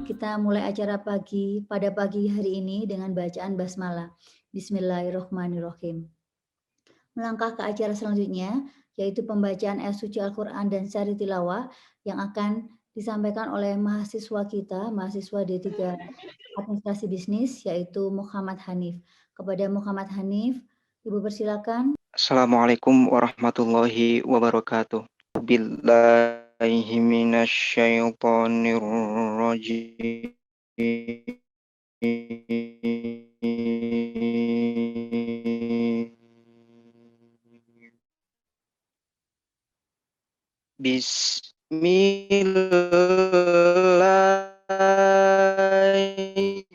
kita mulai acara pada pagi hari ini dengan bacaan basmalah. Bismillahirrahmanirrahim. Melangkah ke acara selanjutnya, yaitu pembacaan ayat suci Al-Quran dan syari tilawah yang akan disampaikan oleh mahasiswa kita, mahasiswa D3 Administrasi Bisnis, yaitu Muhammad Hanif. Kepada Muhammad Hanif, Ibu persilakan. Assalamualaikum warahmatullahi wabarakatuh. Billahi minasyaitonir rajim. Bismillahirrahmanirrahim.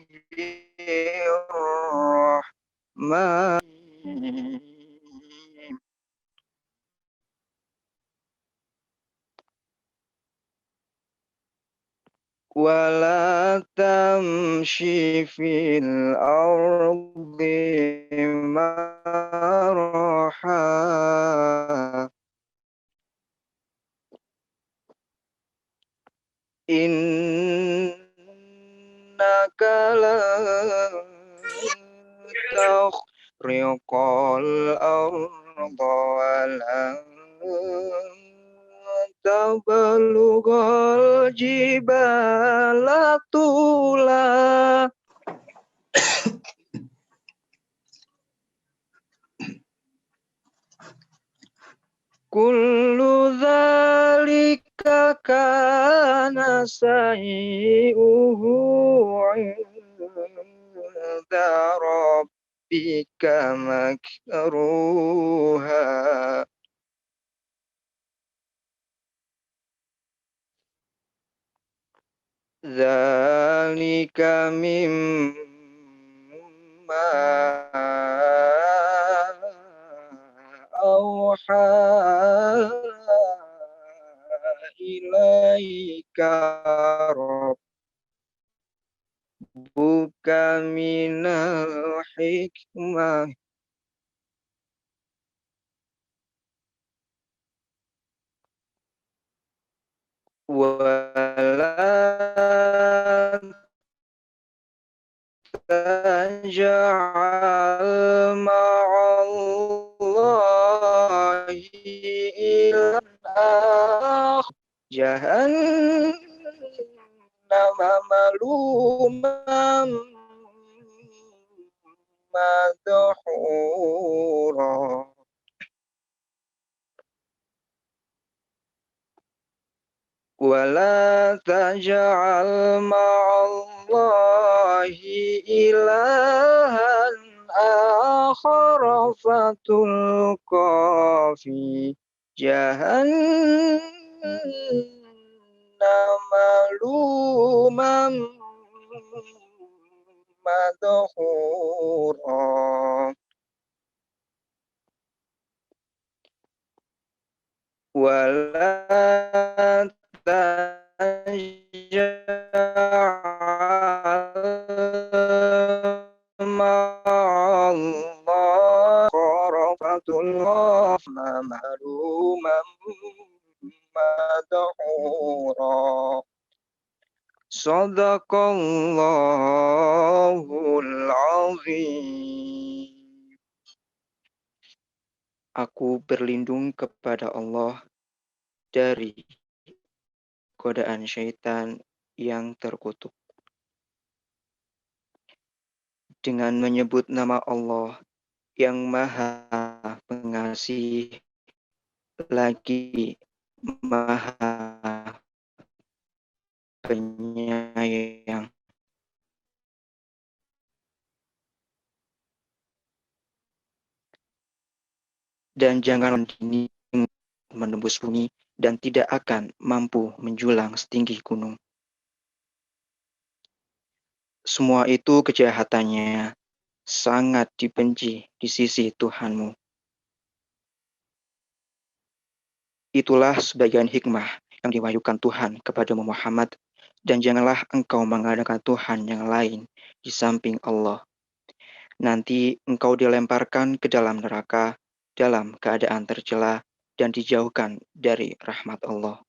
Wala tamshi fil ardi maraha. Innaka lan takhriqal arda wa lan tablughal jibala tula. Kullu dzalika kana sayyuhu 'inda rabbika makruha. Dzalika mimma auha ilaika rabbuka minal hikmah. Wala taj'al ma'allahi ilahan jahannama maluman madhura. Wala taj'al ma'allahi ilahan akhara fatulqa fi jahannama maluman madhura. Wala taj'al ma'allahi kharafatul ghafla maluman madhura. Shadaqallahul azim. Aku berlindung kepada Allah dari godaan syaitan yang terkutuk. Dengan menyebut nama Allah yang Maha Pengasih lagi Maha Penyayang. Dan jangan ini menembus bumi dan tidak akan mampu menjulang setinggi gunung. Semua itu kejahatannya sangat dibenci di sisi Tuhanmu. Itulah sebagian hikmah yang diwahyukan Tuhan kepada Muhammad, dan janganlah engkau mengadakan Tuhan yang lain di samping Allah. Nanti engkau dilemparkan ke dalam neraka dalam keadaan tercela dan dijauhkan dari rahmat Allah.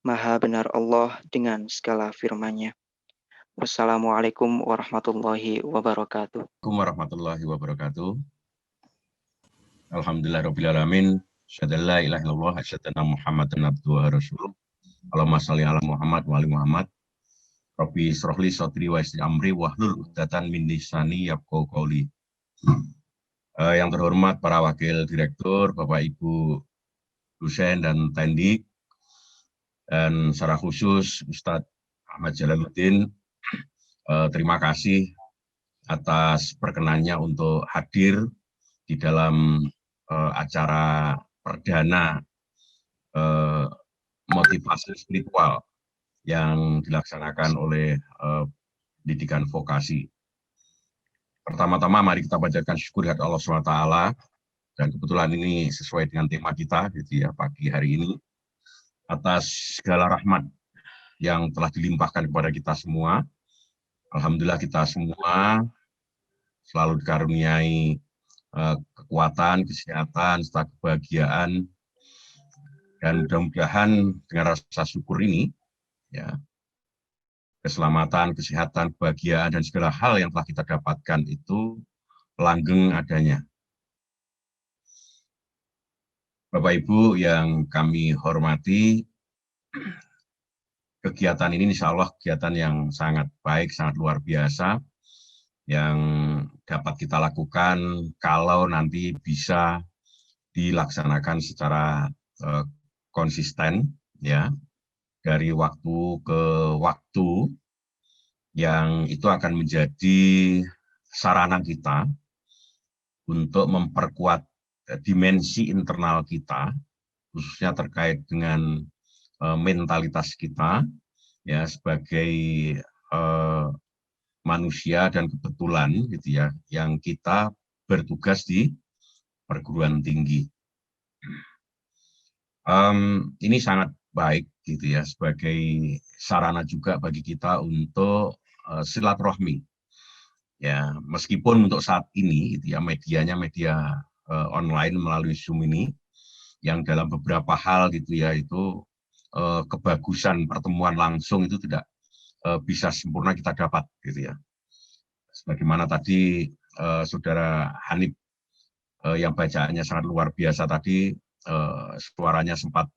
Maha benar Allah dengan segala firman-Nya. Wassalamualaikum warahmatullahi wabarakatuh. Assalamualaikum warahmatullahi wabarakatuh. Alhamdulillahirrabbilalamin. Asyhadu an la ilaha illallah, asyhadu anna Muhammadan abduhu wa rasuluh. Allahumma shalli ala Muhammad wa ali Muhammad. Rabbi shrah li sadri wa yassir amri wahlul 'uqdatam min lisani yafqahu qawli. Yang terhormat para wakil direktur, Bapak Ibu dosen dan tendik, dan secara khusus Ustadz Ahmad Jalaluddin, terima kasih atas perkenannya untuk hadir di dalam acara perdana motivasi spiritual yang dilaksanakan oleh pendidikan vokasi. Pertama-tama mari kita panjatkan syukur kepada Allah SWT, dan kebetulan ini sesuai dengan tema kita gitu ya pagi hari ini, atas segala rahmat yang telah dilimpahkan kepada kita semua. Alhamdulillah kita semua selalu dikaruniai kekuatan, kesehatan, serta kebahagiaan, dan mudah-mudahan dengan rasa syukur ini, ya, keselamatan, kesehatan, kebahagiaan, dan segala hal yang telah kita dapatkan itu langgeng adanya. Bapak Ibu yang kami hormati, kegiatan ini insya Allah kegiatan yang sangat baik, sangat luar biasa, yang dapat kita lakukan kalau nanti bisa dilaksanakan secara konsisten, ya, dari waktu ke waktu, yang itu akan menjadi sarana kita untuk memperkuat dimensi internal kita, khususnya terkait dengan mentalitas kita, ya, sebagai manusia dan kebetulan gitu ya, yang kita bertugas di perguruan tinggi. Ini sangat baik gitu ya, sebagai sarana juga bagi kita untuk silaturahmi. Ya, meskipun untuk saat ini gitu ya, medianya media online melalui Zoom ini, yang dalam beberapa hal gitu ya, itu kebagusan pertemuan langsung itu tidak bisa sempurna kita dapat gitu ya. Sebagaimana tadi Saudara Hanif yang bacaannya sangat luar biasa tadi, suaranya sempat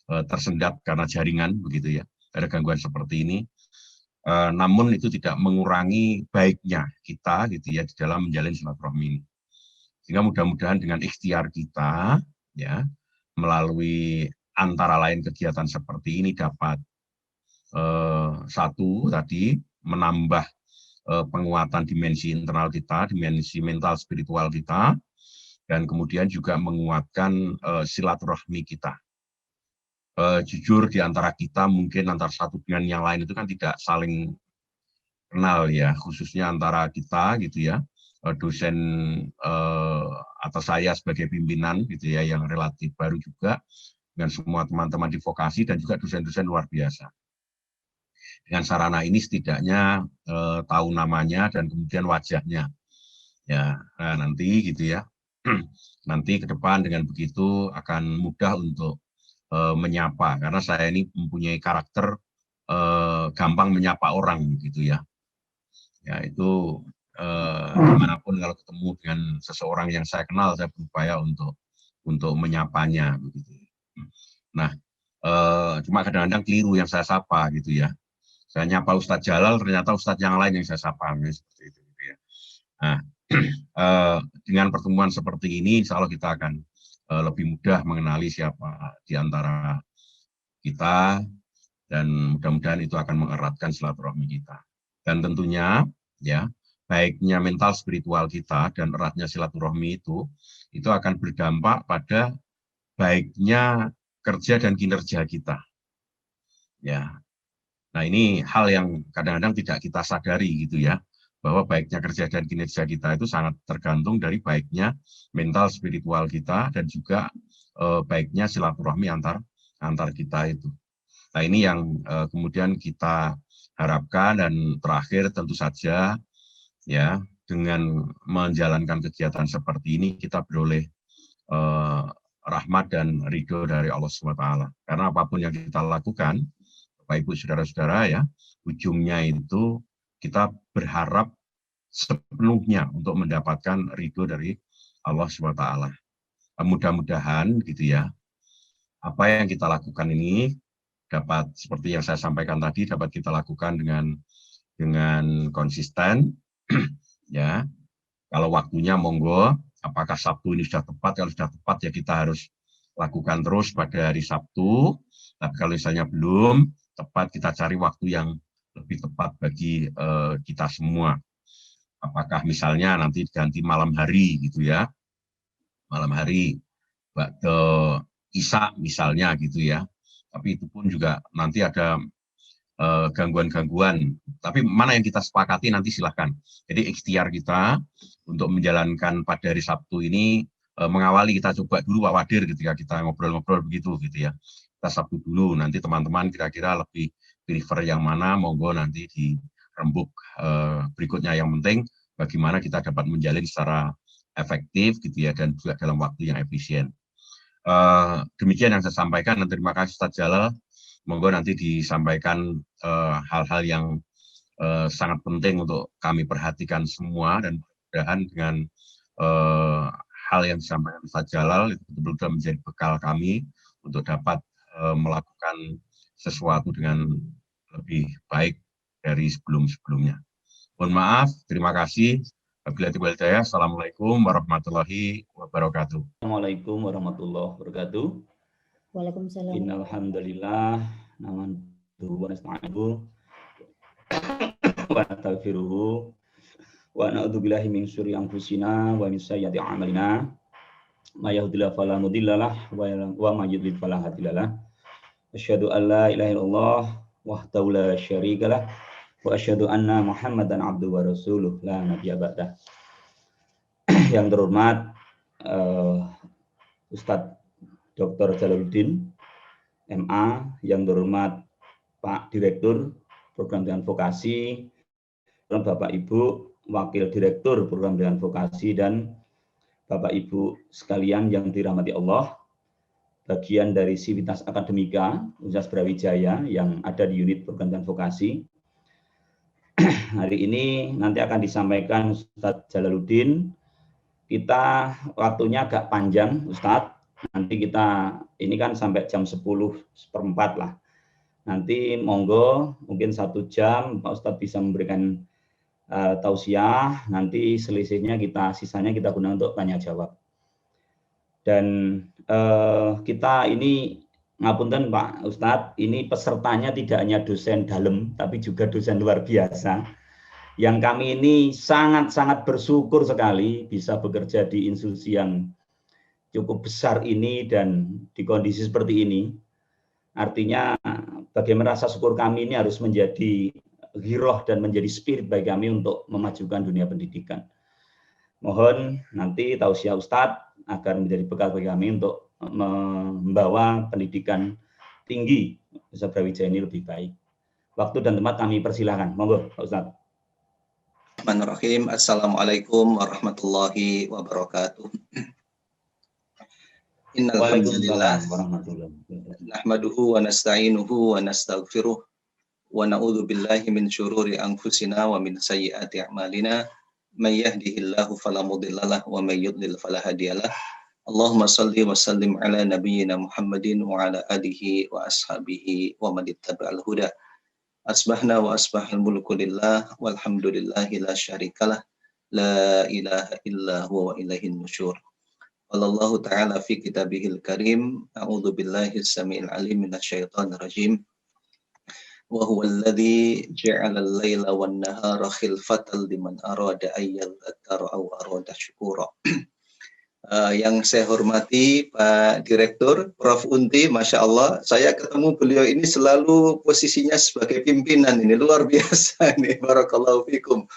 tersendat karena jaringan begitu ya, ada gangguan seperti ini. Namun itu tidak mengurangi baiknya kita gitu ya di dalam menjalin silaturahmi ini. Sehingga mudah-mudahan dengan ikhtiar kita ya, melalui antara lain kegiatan seperti ini dapat satu tadi menambah penguatan dimensi internal kita, dimensi mental spiritual kita, dan kemudian juga menguatkan silaturahmi kita. Jujur di antara kita mungkin antara satu dengan yang lain itu kan tidak saling kenal ya, khususnya antara kita gitu ya, dosen atau saya sebagai pimpinan gitu ya, yang relatif baru juga, dengan semua teman-teman di vokasi dan juga dosen-dosen luar biasa. Dengan sarana ini setidaknya tahu namanya dan kemudian wajahnya. Ya, nah nanti gitu ya, nanti ke depan dengan begitu akan mudah untuk menyapa, karena saya ini mempunyai karakter gampang menyapa orang gitu ya. Ya itu dimanapun kalau ketemu dengan seseorang yang saya kenal, saya berupaya untuk menyapanya begitu. Nah, cuma kadang-kadang keliru yang saya sapa gitu ya. Saya nyapa Ustadz Jalal, ternyata Ustadz yang lain yang saya sapa, seperti itu gitu ya. Nah, dengan pertemuan seperti ini, insya Allah kita akan lebih mudah mengenali siapa di antara kita, dan mudah-mudahan itu akan mengeratkan silaturahmi kita. Dan tentunya, ya, baiknya mental spiritual kita dan eratnya silaturahmi itu akan berdampak pada baiknya kerja dan kinerja kita. Ya, nah ini hal yang kadang-kadang tidak kita sadari gitu ya, bahwa baiknya kerja dan kinerja kita itu sangat tergantung dari baiknya mental spiritual kita dan juga baiknya silaturahmi antar kita itu. Nah ini yang kemudian kita harapkan, dan terakhir tentu saja ya, dengan menjalankan kegiatan seperti ini kita beroleh rahmat dan ridho dari Allah SWT. Karena apapun yang kita lakukan, Bapak Ibu saudara-saudara ya, ujungnya itu kita berharap sepenuhnya untuk mendapatkan ridho dari Allah SWT. Mudah-mudahan gitu ya, apa yang kita lakukan ini dapat, seperti yang saya sampaikan tadi, dapat kita lakukan dengan konsisten. Ya, kalau waktunya monggo, apakah Sabtu ini sudah tepat? Kalau sudah tepat ya kita harus lakukan terus pada hari Sabtu. Tapi kalau misalnya belum tepat, kita cari waktu yang lebih tepat bagi kita semua. Apakah misalnya nanti ganti malam hari gitu ya, malam hari waktu Isya misalnya gitu ya. Tapi itu pun juga nanti ada gangguan-gangguan. Tapi mana yang kita sepakati nanti silahkan. Jadi ikhtiar kita untuk menjalankan pada hari Sabtu ini, mengawali kita coba dulu Pak Wadir ketika kita ngobrol-ngobrol begitu gitu ya. Kita Sabtu dulu, nanti teman-teman kira-kira lebih prefer yang mana, monggo nanti di rembuk berikutnya. Yang penting bagaimana kita dapat menjalin secara efektif gitu ya, dan juga dalam waktu yang efisien. Demikian yang saya sampaikan, dan terima kasih Ustaz Jalal. Monggo nanti disampaikan hal-hal yang sangat penting untuk kami perhatikan semua, dan mudah-mudahan dengan hal yang disampaikan Ustaz Jalal itu betul-betul menjadi bekal kami untuk dapat melakukan sesuatu dengan lebih baik dari sebelum-sebelumnya. Mohon maaf, terima kasih. Assalamualaikum warahmatullahi wabarakatuh. Assalamualaikum warahmatullahi wabarakatuh. Waalaikumsalam. Innal hamdalillah nahmaduhu wa nasta'inuhu wa nastaghfiruhu wa na'udzu billahi min syururi anfusina wa min sayyiati a'malina. May yahdihillahu fala mudhillalah wa may yudlil fala hadiyalah. Asyhadu an la ilaha illallah wahdahu la syarikalah wa asyhadu anna Muhammadan abduhu wa rasuluh la nabiyya ba'dah. Yang terhormat Ustadz Dr. Jalaluddin MA, yang terhormat Pak Direktur Program Pendidikan Vokasi, Bapak Ibu Wakil Direktur Program Pendidikan Vokasi, dan Bapak Ibu sekalian yang dirahmati Allah, bagian dari Sivitas Akademika Universitas Brawijaya yang ada di unit Program Pendidikan Vokasi. Hari ini nanti akan disampaikan Ustadz Jalaluddin. Kita waktunya agak panjang Ustadz. Nanti kita ini kan sampai jam 10:04 lah. Nanti monggo mungkin 1 jam Pak Ustadz bisa memberikan tausiah. Nanti selisihnya sisanya kita gunakan untuk tanya jawab. Dan kita ini ngapunten Pak Ustadz, ini pesertanya tidak hanya dosen dalam tapi juga dosen luar biasa. Yang kami ini sangat-sangat bersyukur sekali bisa bekerja di institusi yang cukup besar ini dan di kondisi seperti ini. Artinya bagaimana rasa syukur kami ini harus menjadi giroh dan menjadi spirit bagi kami untuk memajukan dunia pendidikan. Mohon nanti tausiah Ustadz agar menjadi bekal bagi kami untuk membawa pendidikan tinggi Universitas Brawijaya ini lebih baik. Waktu dan tempat kami persilahkan. Monggo Pak Ustadz. Bismillahirrahmanirrahim. Assalamualaikum warahmatullahi wabarakatuh. Innal hamdalillah nahmaduhu wa nasta'inuhu wa nastaghfiruh wa na'udzu billahi min syururi anfusina wa min sayyiati a'malina. May yahdihillahu fala mudhillalah wa may yudlil fala hadiyalah. Allahumma shalli wa sallim ala nabiyyina Muhammadin wa ala alihi wa ashabihi wa man ittaba'al huda. Asbahna wa asbahal mulku lillah walhamdulillahi la syarikalah la ilaha illa huwa wa ilaihin nusyur. Allah Ta'ala fi kitabihil karim, a'udzu billahi as-sami'il alim minasyaitonir rajim. Wa huwa alladzi ja'ala al-laila wan nahara khilfatan liman arada ay yadhakkara aw arada syukura. Yang saya hormati Pak Direktur, Prof. Unti, Masya Allah, saya ketemu beliau ini selalu posisinya sebagai pimpinan, ini luar biasa nih, barakallahu fikum,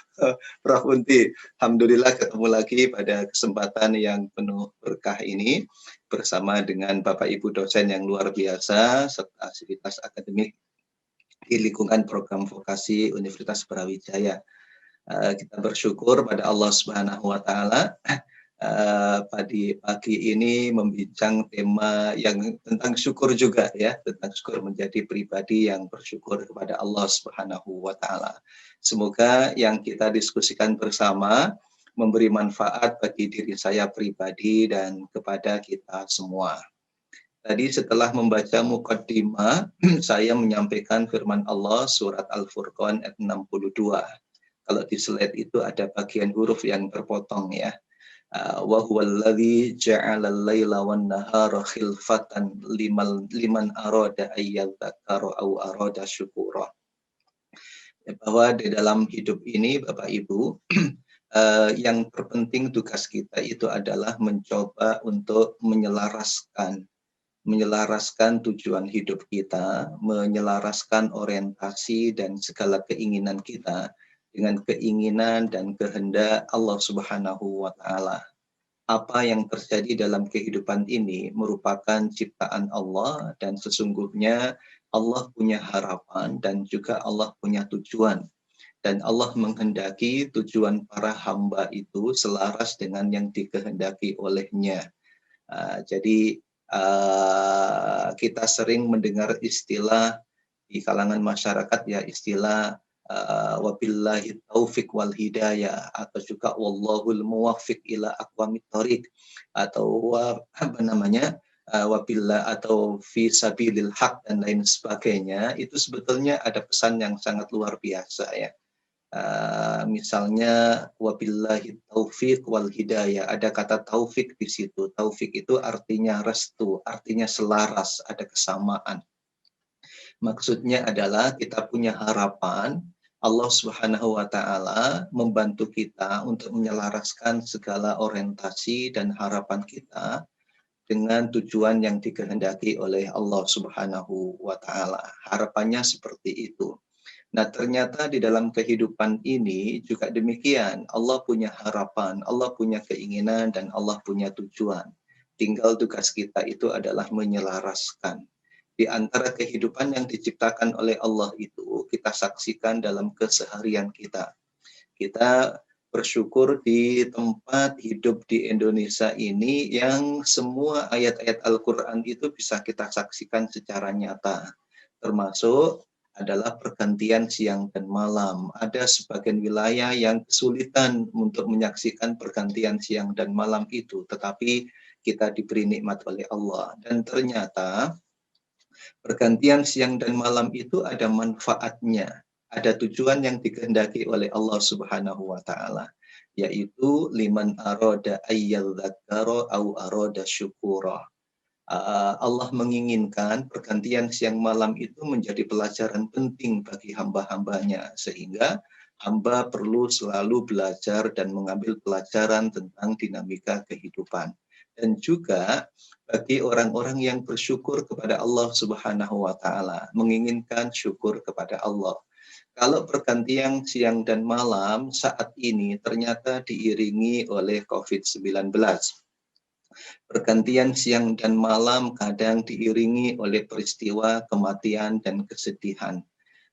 Prof. Unti. Alhamdulillah ketemu lagi pada kesempatan yang penuh berkah ini, bersama dengan Bapak Ibu dosen yang luar biasa, serta Sivitas Akademik di lingkungan program vokasi Universitas Brawijaya. Kita bersyukur pada Allah Subhanahu wa Ta'ala. pada pagi ini membincang tema yang tentang syukur juga ya, tentang syukur, menjadi pribadi yang bersyukur kepada Allah Subhanahu wa taala. Semoga yang kita diskusikan bersama memberi manfaat bagi diri saya pribadi dan kepada kita semua. Tadi setelah membaca muqaddimah, saya menyampaikan firman Allah surat Al-Furqan ayat 62. Kalau di slide itu ada bagian huruf yang terpotong ya. Wa huwallazi ja'ala al-laila wan nahara khilfatan liman arada ayyadzakara aw arada syukura. Ya, bahwa di dalam hidup ini Bapak Ibu, yang terpenting tugas kita itu adalah mencoba untuk menyelaraskan tujuan hidup kita, menyelaraskan orientasi dan segala keinginan kita dengan keinginan dan kehendak Allah Subhanahu wa taala. Apa yang terjadi dalam kehidupan ini merupakan ciptaan Allah, dan sesungguhnya Allah punya harapan dan juga Allah punya tujuan. Dan Allah menghendaki tujuan para hamba itu selaras dengan yang dikehendaki olehnya. Jadi kita sering mendengar istilah di kalangan masyarakat ya, istilah wabillahi taufiq wal hidayah, atau juga wallahul muwaffiq ila aqwamit thoriq, atau wabillah atau fi sabilil haq dan lain sebagainya. Itu sebetulnya ada pesan yang sangat luar biasa ya. Misalnya wabillahi taufiq wal hidayah, ada kata taufik di situ. Taufik itu artinya restu, artinya selaras, ada kesamaan. Maksudnya adalah kita punya harapan, Allah Subhanahu wa taala membantu kita untuk menyelaraskan segala orientasi dan harapan kita dengan tujuan yang dikehendaki oleh Allah Subhanahu wa taala. Harapannya seperti itu. Nah, ternyata di dalam kehidupan ini juga demikian. Allah punya harapan, Allah punya keinginan, dan Allah punya tujuan. Tinggal tugas kita itu adalah menyelaraskan. Di antara kehidupan yang diciptakan oleh Allah itu, kita saksikan dalam keseharian kita. Kita bersyukur di tempat hidup di Indonesia ini yang semua ayat-ayat Al-Quran itu bisa kita saksikan secara nyata. Termasuk adalah pergantian siang dan malam. Ada sebagian wilayah yang kesulitan untuk menyaksikan pergantian siang dan malam itu, tetapi kita diberi nikmat oleh Allah. Dan ternyata pergantian siang dan malam itu ada manfaatnya, ada tujuan yang dikehendaki oleh Allah Subhanahu wa taala, yaitu liman arada ayyadzakara au arada syukura. Allah menginginkan pergantian siang malam itu menjadi pelajaran penting bagi hamba-hambanya, sehingga hamba perlu selalu belajar dan mengambil pelajaran tentang dinamika kehidupan. Dan juga bagi orang-orang yang bersyukur kepada Allah Subhanahu wa taala, menginginkan syukur kepada Allah. Kalau pergantian siang dan malam saat ini ternyata diiringi oleh COVID-19. Pergantian siang dan malam kadang diiringi oleh peristiwa kematian dan kesedihan.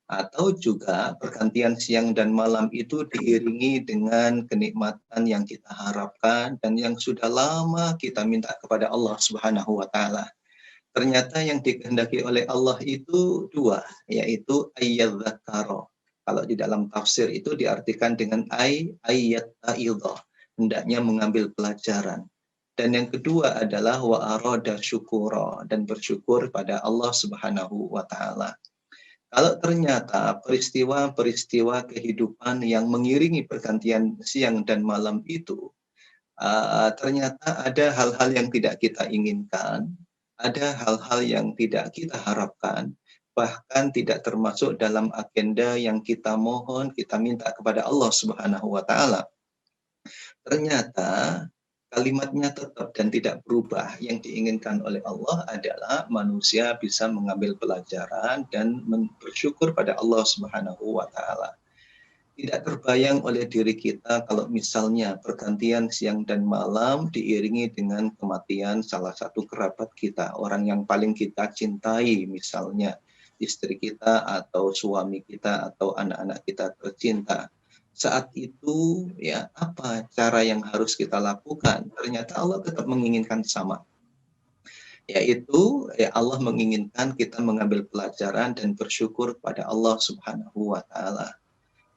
Atau juga pergantian siang dan malam itu diiringi dengan kenikmatan yang kita harapkan dan yang sudah lama kita minta kepada Allah Subhanahu wa taala. Ternyata yang dikehendaki oleh Allah itu dua, yaitu ayyadzakara. Kalau di dalam tafsir itu diartikan dengan ayat ta'idhah, hendaknya mengambil pelajaran. Dan yang kedua adalah wa arada syukura, dan bersyukur pada Allah Subhanahu wa taala. Kalau ternyata peristiwa-peristiwa kehidupan yang mengiringi pergantian siang dan malam itu, ternyata ada hal-hal yang tidak kita inginkan, ada hal-hal yang tidak kita harapkan, bahkan tidak termasuk dalam agenda yang kita mohon, kita minta kepada Allah Subhanahu wa taala. Ternyata kalimatnya tetap dan tidak berubah. Yang diinginkan oleh Allah adalah manusia bisa mengambil pelajaran dan bersyukur pada Allah Subhanahu wa taala. Tidak terbayang oleh diri kita kalau misalnya pergantian siang dan malam diiringi dengan kematian salah satu kerabat kita, orang yang paling kita cintai, misalnya istri kita atau suami kita atau anak-anak kita tercinta. saat itu ya apa cara yang harus kita lakukan? Ternyata Allah tetap menginginkan sama. Yaitu ya Allah menginginkan kita mengambil pelajaran dan bersyukur pada Allah Subhanahu wa taala.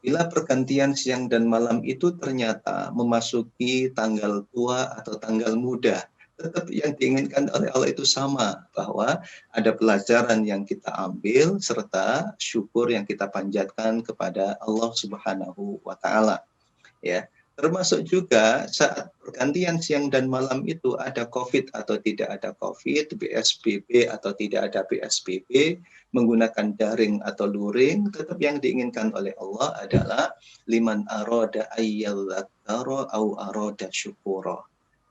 Bila pergantian siang dan malam itu ternyata memasuki tanggal tua atau tanggal muda, tetap yang diinginkan oleh Allah itu sama, bahwa ada pelajaran yang kita ambil serta syukur yang kita panjatkan kepada Allah Subhanahu wa taala. Ya, termasuk juga saat pergantian siang dan malam itu ada COVID atau tidak ada COVID, PSBB atau tidak ada PSBB, menggunakan daring atau luring, tetap yang diinginkan oleh Allah adalah liman arada ayyadzakara au arada syukura.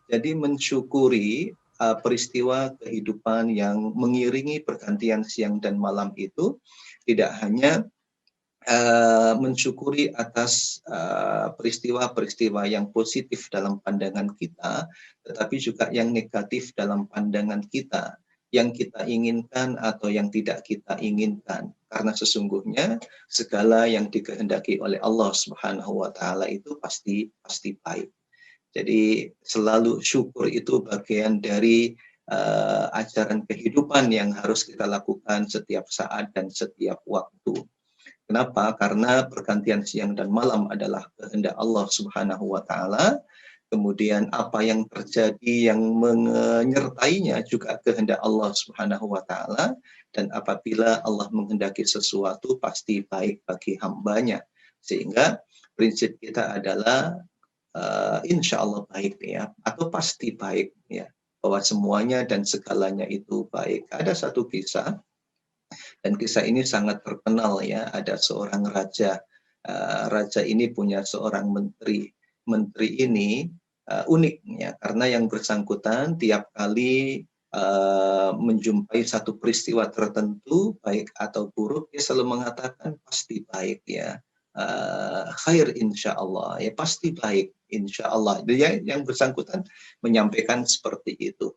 Jadi mensyukuri peristiwa kehidupan yang mengiringi pergantian siang dan malam itu tidak hanya mensyukuri atas peristiwa-peristiwa yang positif dalam pandangan kita, tetapi juga yang negatif dalam pandangan kita, yang kita inginkan atau yang tidak kita inginkan. Karena sesungguhnya segala yang dikehendaki oleh Allah Subhanahu wa taala itu pasti baik. Jadi selalu syukur itu bagian dari ajaran kehidupan yang harus kita lakukan setiap saat dan setiap waktu. Kenapa? Karena pergantian siang dan malam adalah kehendak Allah Subhanahu wa taala. Kemudian apa yang terjadi yang menyertainya juga kehendak Allah Subhanahu wa taala, dan apabila Allah menghendaki sesuatu pasti baik bagi hambanya. Sehingga prinsip kita adalah insya Allah baik ya, atau pasti baik ya, bahwa semuanya dan segalanya itu baik. Ada satu kisah, dan kisah ini sangat terkenal ya. Ada seorang raja, raja ini punya seorang menteri. Menteri ini unik ya, karena yang bersangkutan tiap kali menjumpai satu peristiwa tertentu baik atau buruk, dia selalu mengatakan pasti baik ya, khair insya Allah ya, pasti baik insya Allah. Dia yang bersangkutan menyampaikan seperti itu.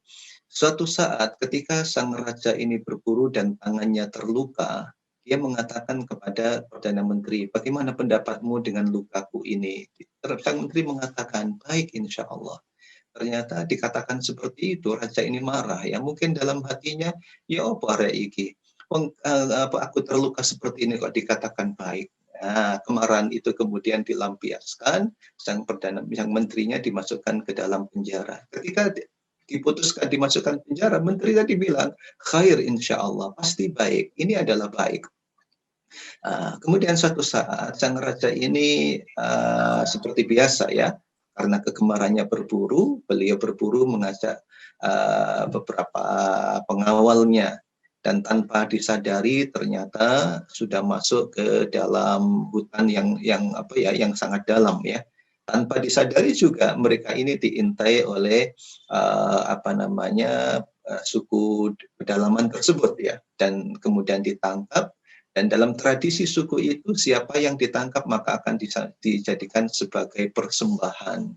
Suatu saat ketika sang raja ini berburu dan tangannya terluka, dia mengatakan kepada Perdana Menteri, bagaimana pendapatmu dengan lukaku ini? Sang Menteri mengatakan, baik insya Allah. Ternyata dikatakan seperti itu, raja ini marah ya, mungkin dalam hatinya, ya apa iki? Aku terluka seperti ini kok dikatakan baik. Nah, kemarahan itu kemudian dilampiaskan, sang menterinya dimasukkan ke dalam penjara. Ketika diputuskan dimasukkan penjara, menteri tadi bilang, khair insya Allah, pasti baik, ini adalah baik. Kemudian suatu saat sang raja ini seperti biasa ya, karena kegemarannya berburu, beliau berburu mengajak beberapa pengawalnya, dan tanpa disadari ternyata sudah masuk ke dalam hutan yang sangat dalam ya. Tanpa disadari juga mereka ini diintai oleh suku pedalaman tersebut ya, dan kemudian ditangkap. Dan dalam tradisi suku itu, siapa yang ditangkap maka akan dijadikan sebagai persembahan.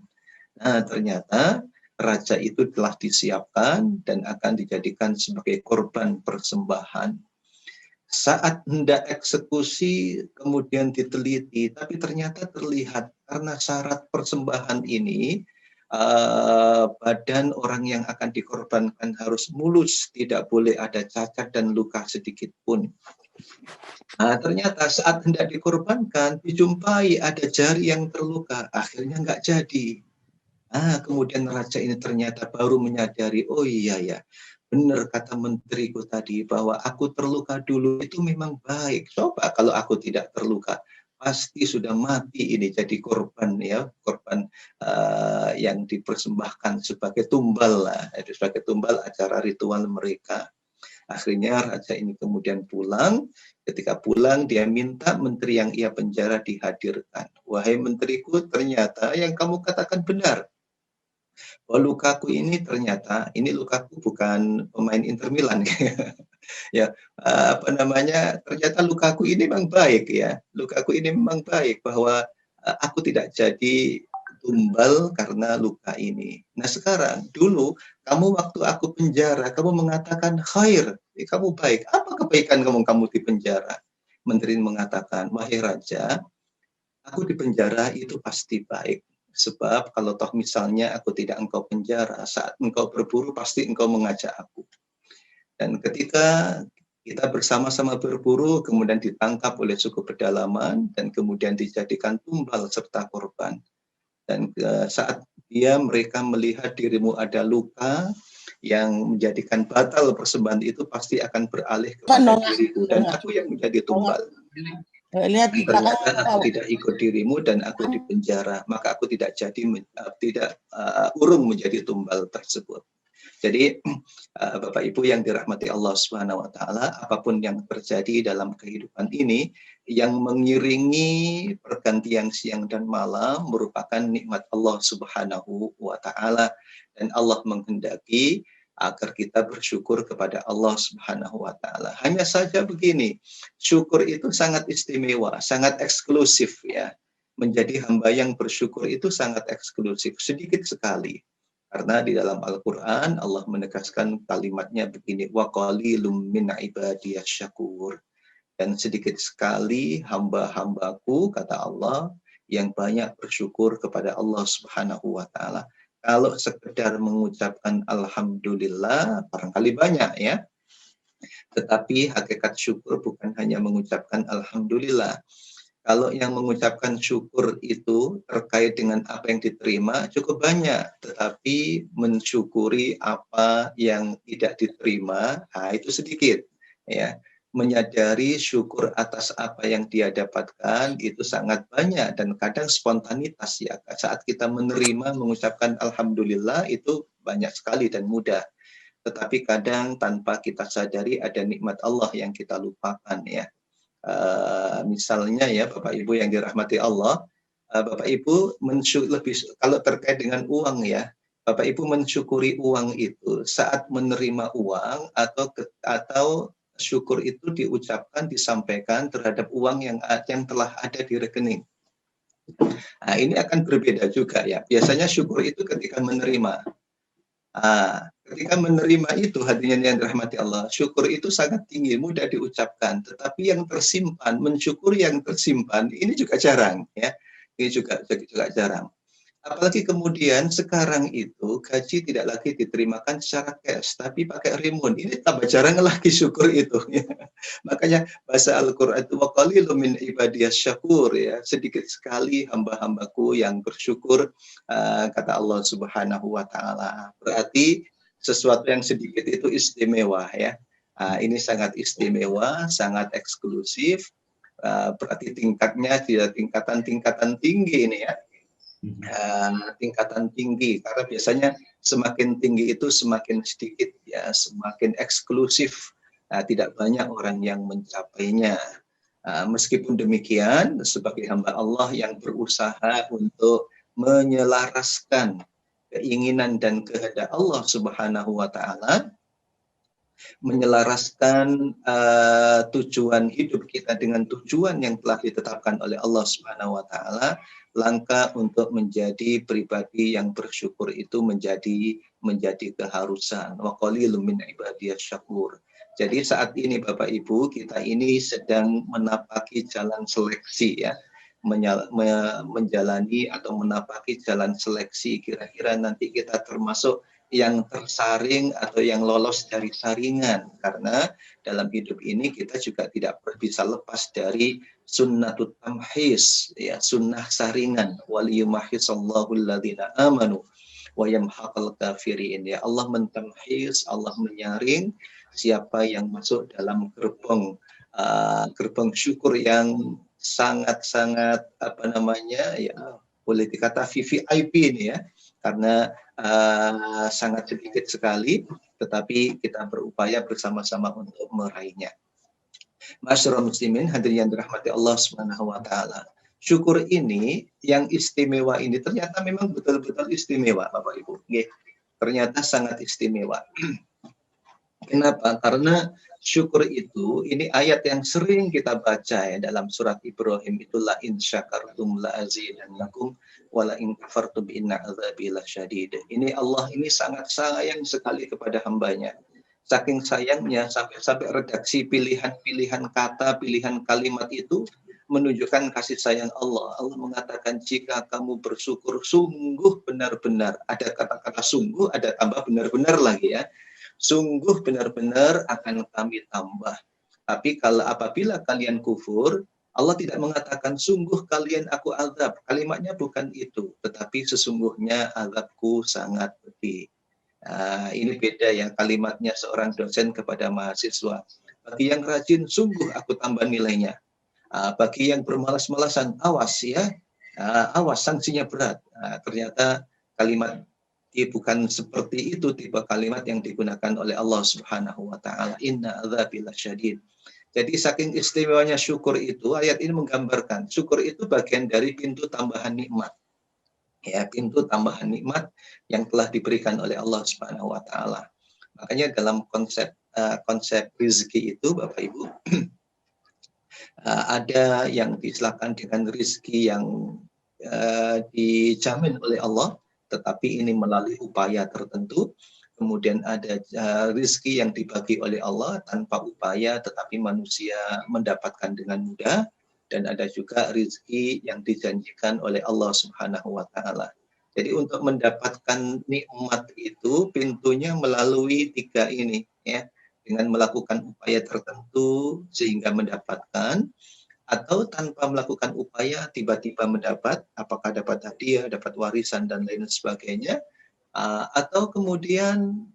Nah, ternyata raja itu telah disiapkan dan akan dijadikan sebagai korban persembahan. Saat hendak eksekusi kemudian diteliti, tapi ternyata terlihat karena syarat persembahan ini, badan orang yang akan dikorbankan harus mulus, tidak boleh ada cacat dan luka sedikit pun. Nah, ternyata saat hendak dikorbankan dijumpai ada jari yang terluka, akhirnya nggak jadi. Kemudian raja ini ternyata baru menyadari, oh iya ya, benar kata menteriku tadi bahwa aku terluka dulu itu memang baik. Coba kalau aku tidak terluka, pasti sudah mati ini jadi korban ya, korban yang dipersembahkan sebagai tumbal lah, sebagai tumbal acara ritual mereka. Akhirnya raja ini kemudian pulang. Ketika pulang dia minta menteri yang ia penjara dihadirkan. Wahai menteriku, ternyata yang kamu katakan benar. Bahwa lukaku ini ternyata, ini lukaku bukan pemain Inter Milan. Ya, ternyata lukaku ini memang baik ya. Lukaku ini memang baik, bahwa aku tidak jadi tumbal karena luka ini. Nah sekarang, dulu kamu waktu aku penjara, kamu mengatakan khair, kamu baik. Apa kebaikan kamu di penjara? Menteri mengatakan, wahai raja, aku di penjara itu pasti baik. Sebab kalau toh misalnya aku tidak engkau penjara, saat engkau berburu pasti engkau mengajak aku. Dan ketika kita bersama-sama berburu, kemudian ditangkap oleh suku pedalaman, dan kemudian dijadikan tumbal serta korban. Dan saat mereka melihat dirimu ada luka yang menjadikan batal persembahan itu, pasti akan beralih kepada diriku, dan aku yang menjadi tumbal. Ternyata aku tidak ikut dirimu dan aku di penjara, maka aku tidak urung menjadi tumbal tersebut. Jadi Bapak Ibu yang dirahmati Allah Subhanahu wa taala, apapun yang terjadi dalam kehidupan ini, yang mengiringi pergantian siang dan malam merupakan nikmat Allah Subhanahu wa taala, dan Allah menghendaki agar kita bersyukur kepada Allah Subhanahu wa taala. Hanya saja begini, syukur itu sangat istimewa, sangat eksklusif ya. Menjadi hamba yang bersyukur itu sangat eksklusif, sedikit sekali. Karena di dalam Al-Quran Allah menegaskan kalimatnya begini, wa qalilum min ibadiyas syakur. Dan sedikit sekali hamba-hambaku, kata Allah, yang banyak bersyukur kepada Allah Subhanahu wa taala. Kalau sekedar mengucapkan alhamdulillah barangkali banyak ya. Tetapi hakikat syukur bukan hanya mengucapkan alhamdulillah. Kalau yang mengucapkan syukur itu terkait dengan apa yang diterima cukup banyak, tetapi mensyukuri apa yang tidak diterima, itu sedikit. Ya, menyadari syukur atas apa yang dia dapatkan itu sangat banyak, dan kadang spontanitas ya. Saat kita menerima mengucapkan alhamdulillah itu banyak sekali dan mudah. Tetapi kadang tanpa kita sadari ada nikmat Allah yang kita lupakan ya. Misalnya ya Bapak Ibu yang dirahmati Allah, Bapak Ibu lebih kalau terkait dengan uang ya, Bapak Ibu mensyukuri uang itu saat menerima uang, atau syukur itu diucapkan, disampaikan terhadap uang yang telah ada di rekening. Nah, ini akan berbeda juga ya. Biasanya syukur itu ketika menerima. Ketika menerima itu, hadirin yang dirahmati Allah, syukur itu sangat tinggi, mudah diucapkan. Tetapi yang tersimpan, mensyukuri yang tersimpan, ini juga jarang ya. Ini juga jarang. Apalagi kemudian sekarang itu gaji tidak lagi diterimakan secara cash, tapi pakai rimun. Ini tambah jarang lagi syukur itu. Ya. Makanya bahasa Al-Quran itu wa qalilum min ibadiyas syakur ya. Sedikit sekali hamba-hambaku yang bersyukur, kata Allah Subhanahu wa taala. Berarti sesuatu yang sedikit itu istimewa ya. Ini sangat istimewa, sangat eksklusif. Berarti tingkatnya tidak tingkatan tinggi ini ya. Tingkatan tinggi, karena biasanya semakin tinggi itu semakin sedikit ya, semakin eksklusif, tidak banyak orang yang mencapainya. Meskipun demikian, sebagai hamba Allah yang berusaha untuk menyelaraskan keinginan dan kehendak Allah Subhanahu wa taala, menyelaraskan tujuan hidup kita dengan tujuan yang telah ditetapkan oleh Allah Subhanahu wa taala, langkah untuk menjadi pribadi yang bersyukur itu menjadi keharusan. Wa qalilum min ibadiyas syakur. Jadi saat ini Bapak Ibu, kita ini sedang menapaki jalan seleksi ya. Menjalani atau menapaki jalan seleksi, kira-kira nanti kita termasuk yang tersaring atau yang lolos dari saringan, karena dalam hidup ini kita juga tidak bisa lepas dari sunnatut tamhis ya, sunnah saringan, waliyumahhisallahu alladhina amanu wa yamhaqal kafirin ya. Allah mentamhis, Allah menyaring siapa yang masuk dalam gerbong syukur yang sangat-sangat boleh dikata VIP ini ya, karena sangat sedikit sekali, tetapi kita berupaya bersama-sama untuk meraihnya. Masyarul muslimin, hadirin yang dirahmati Allah Subhanahu wa taala. Syukur ini yang istimewa ini ternyata memang betul-betul istimewa Bapak Ibu. Ternyata sangat istimewa. Kenapa? Karena syukur itu, ini ayat yang sering kita baca ya dalam surat Ibrahim, itulah in syakartum la azidannakum wala in kafartum inna adzabi lasyadid. Ini Allah ini sangat sayang sekali kepada hambanya. Saking sayangnya sampai redaksi pilihan kata, pilihan kalimat itu menunjukkan kasih sayang Allah. Allah mengatakan jika kamu bersyukur sungguh benar-benar, ada kata-kata sungguh, ada tambah benar-benar lagi ya. Sungguh benar-benar akan kami tambah. Tapi kalau apabila kalian kufur, Allah tidak mengatakan sungguh kalian aku azab. Kalimatnya bukan itu, tetapi sesungguhnya azabku sangat pedih. Ini beda ya kalimatnya seorang dosen kepada mahasiswa. Bagi yang rajin, sungguh aku tambah nilainya. Bagi yang bermalas-malasan, awas ya, awas sanksinya berat. Ternyata kalimat bukan seperti itu tipe kalimat yang digunakan oleh Allah Subhanahu wa taala. Inna adzabi lasyadid. Jadi saking istimewanya syukur itu, ayat ini menggambarkan syukur itu bagian dari pintu tambahan nikmat. Ya, pintu tambahan nikmat yang telah diberikan oleh Allah Subhanahu wa taala. Makanya dalam konsep rezeki itu Bapak Ibu ada yang diistilahkan dengan rezeki yang dijamin oleh Allah, tetapi ini melalui upaya tertentu. Kemudian ada rezeki yang dibagi oleh Allah tanpa upaya, tetapi manusia mendapatkan dengan mudah. Dan ada juga rezeki yang dijanjikan oleh Allah Subhanahu wa taala. Jadi untuk mendapatkan nikmat itu pintunya melalui tiga ini ya, dengan melakukan upaya tertentu sehingga mendapatkan, atau tanpa melakukan upaya tiba-tiba mendapat, apakah dapat hadiah, dapat warisan dan lain sebagainya, atau kemudian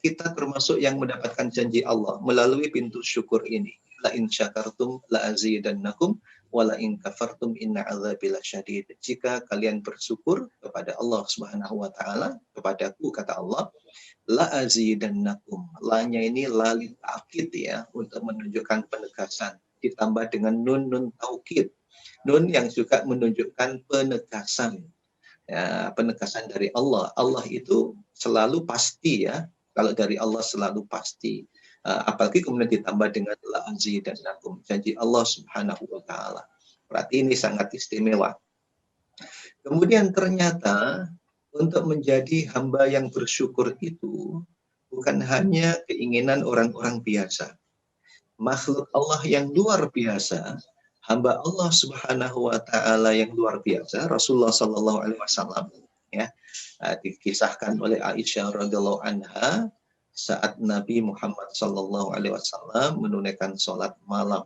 kita termasuk yang mendapatkan janji Allah melalui pintu syukur ini. La in syakartum la azidannakum wa la in kafartum inna adzabi lasyadid. Jika kalian bersyukur kepada Allah Subhanahu wa taala, kepadaku kata Allah, la azidannakum. La-nya ini lali taukid ya, untuk menunjukkan penegasan, ditambah dengan nun taukid. Nun yang juga menunjukkan penegasan. Ya, penegasan dari Allah. Allah itu selalu pasti ya. Kalau dari Allah selalu pasti. Apalagi kemudian ditambah dengan la azidannakum, janji Allah Subhanahu wa taala. Berarti ini sangat istimewa. Kemudian ternyata untuk menjadi hamba yang bersyukur itu bukan hanya keinginan orang-orang biasa. Makhluk Allah yang luar biasa, hamba Allah Subhanahu wa taala yang luar biasa, Rasulullah sallallahu alaihi wasallam ya, dikisahkan oleh Aisyah radhiyallahu anha saat Nabi Muhammad sallallahu alaihi wasallam menunaikan salat malam.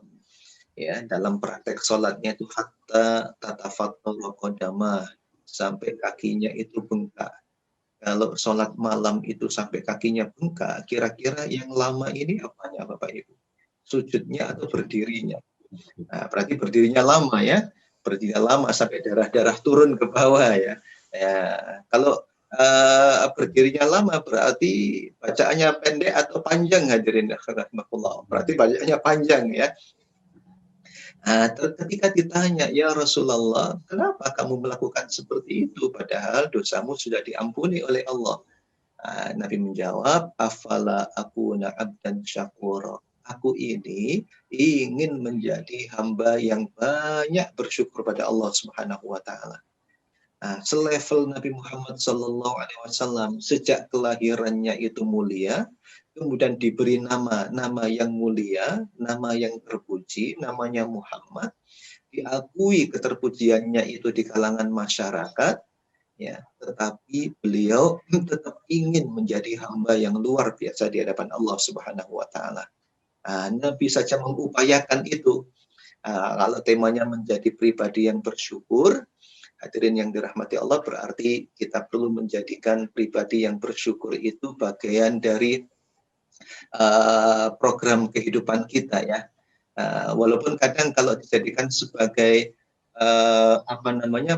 Ya, dalam praktek salatnya itu hatta tatafattara qadamah, sampai kakinya itu bengkak. Kalau salat malam itu sampai kakinya bengkak, kira-kira yang lama ini apanya Bapak Ibu? Sujudnya atau berdirinya? Nah, berarti berdirinya lama ya, berdirinya lama sampai darah-darah turun ke bawah ya. Kalau berdirinya lama berarti bacaannya pendek atau panjang hadirin rahmatullah. Berarti bacaannya panjang ya. Ketika ditanya, ya Rasulullah, kenapa kamu melakukan seperti itu padahal dosamu sudah diampuni oleh Allah? Nabi menjawab, afala akuna abdan syakura. Aku ini ingin menjadi hamba yang banyak bersyukur pada Allah Subhanahu wa taala. Selevel Nabi Muhammad sallallahu alaihi wasallam sejak kelahirannya itu mulia, kemudian diberi nama yang mulia, nama yang terpuji, namanya Muhammad, diakui keterpujiannya itu di kalangan masyarakat, ya, tetapi beliau tetap ingin menjadi hamba yang luar biasa di hadapan Allah Subhanahu wa taala. Nabi saja mengupayakan itu. Kalau temanya menjadi pribadi yang bersyukur, hadirin yang dirahmati Allah, berarti kita perlu menjadikan pribadi yang bersyukur itu bagian dari program kehidupan kita ya. Walaupun kadang kalau dijadikan sebagai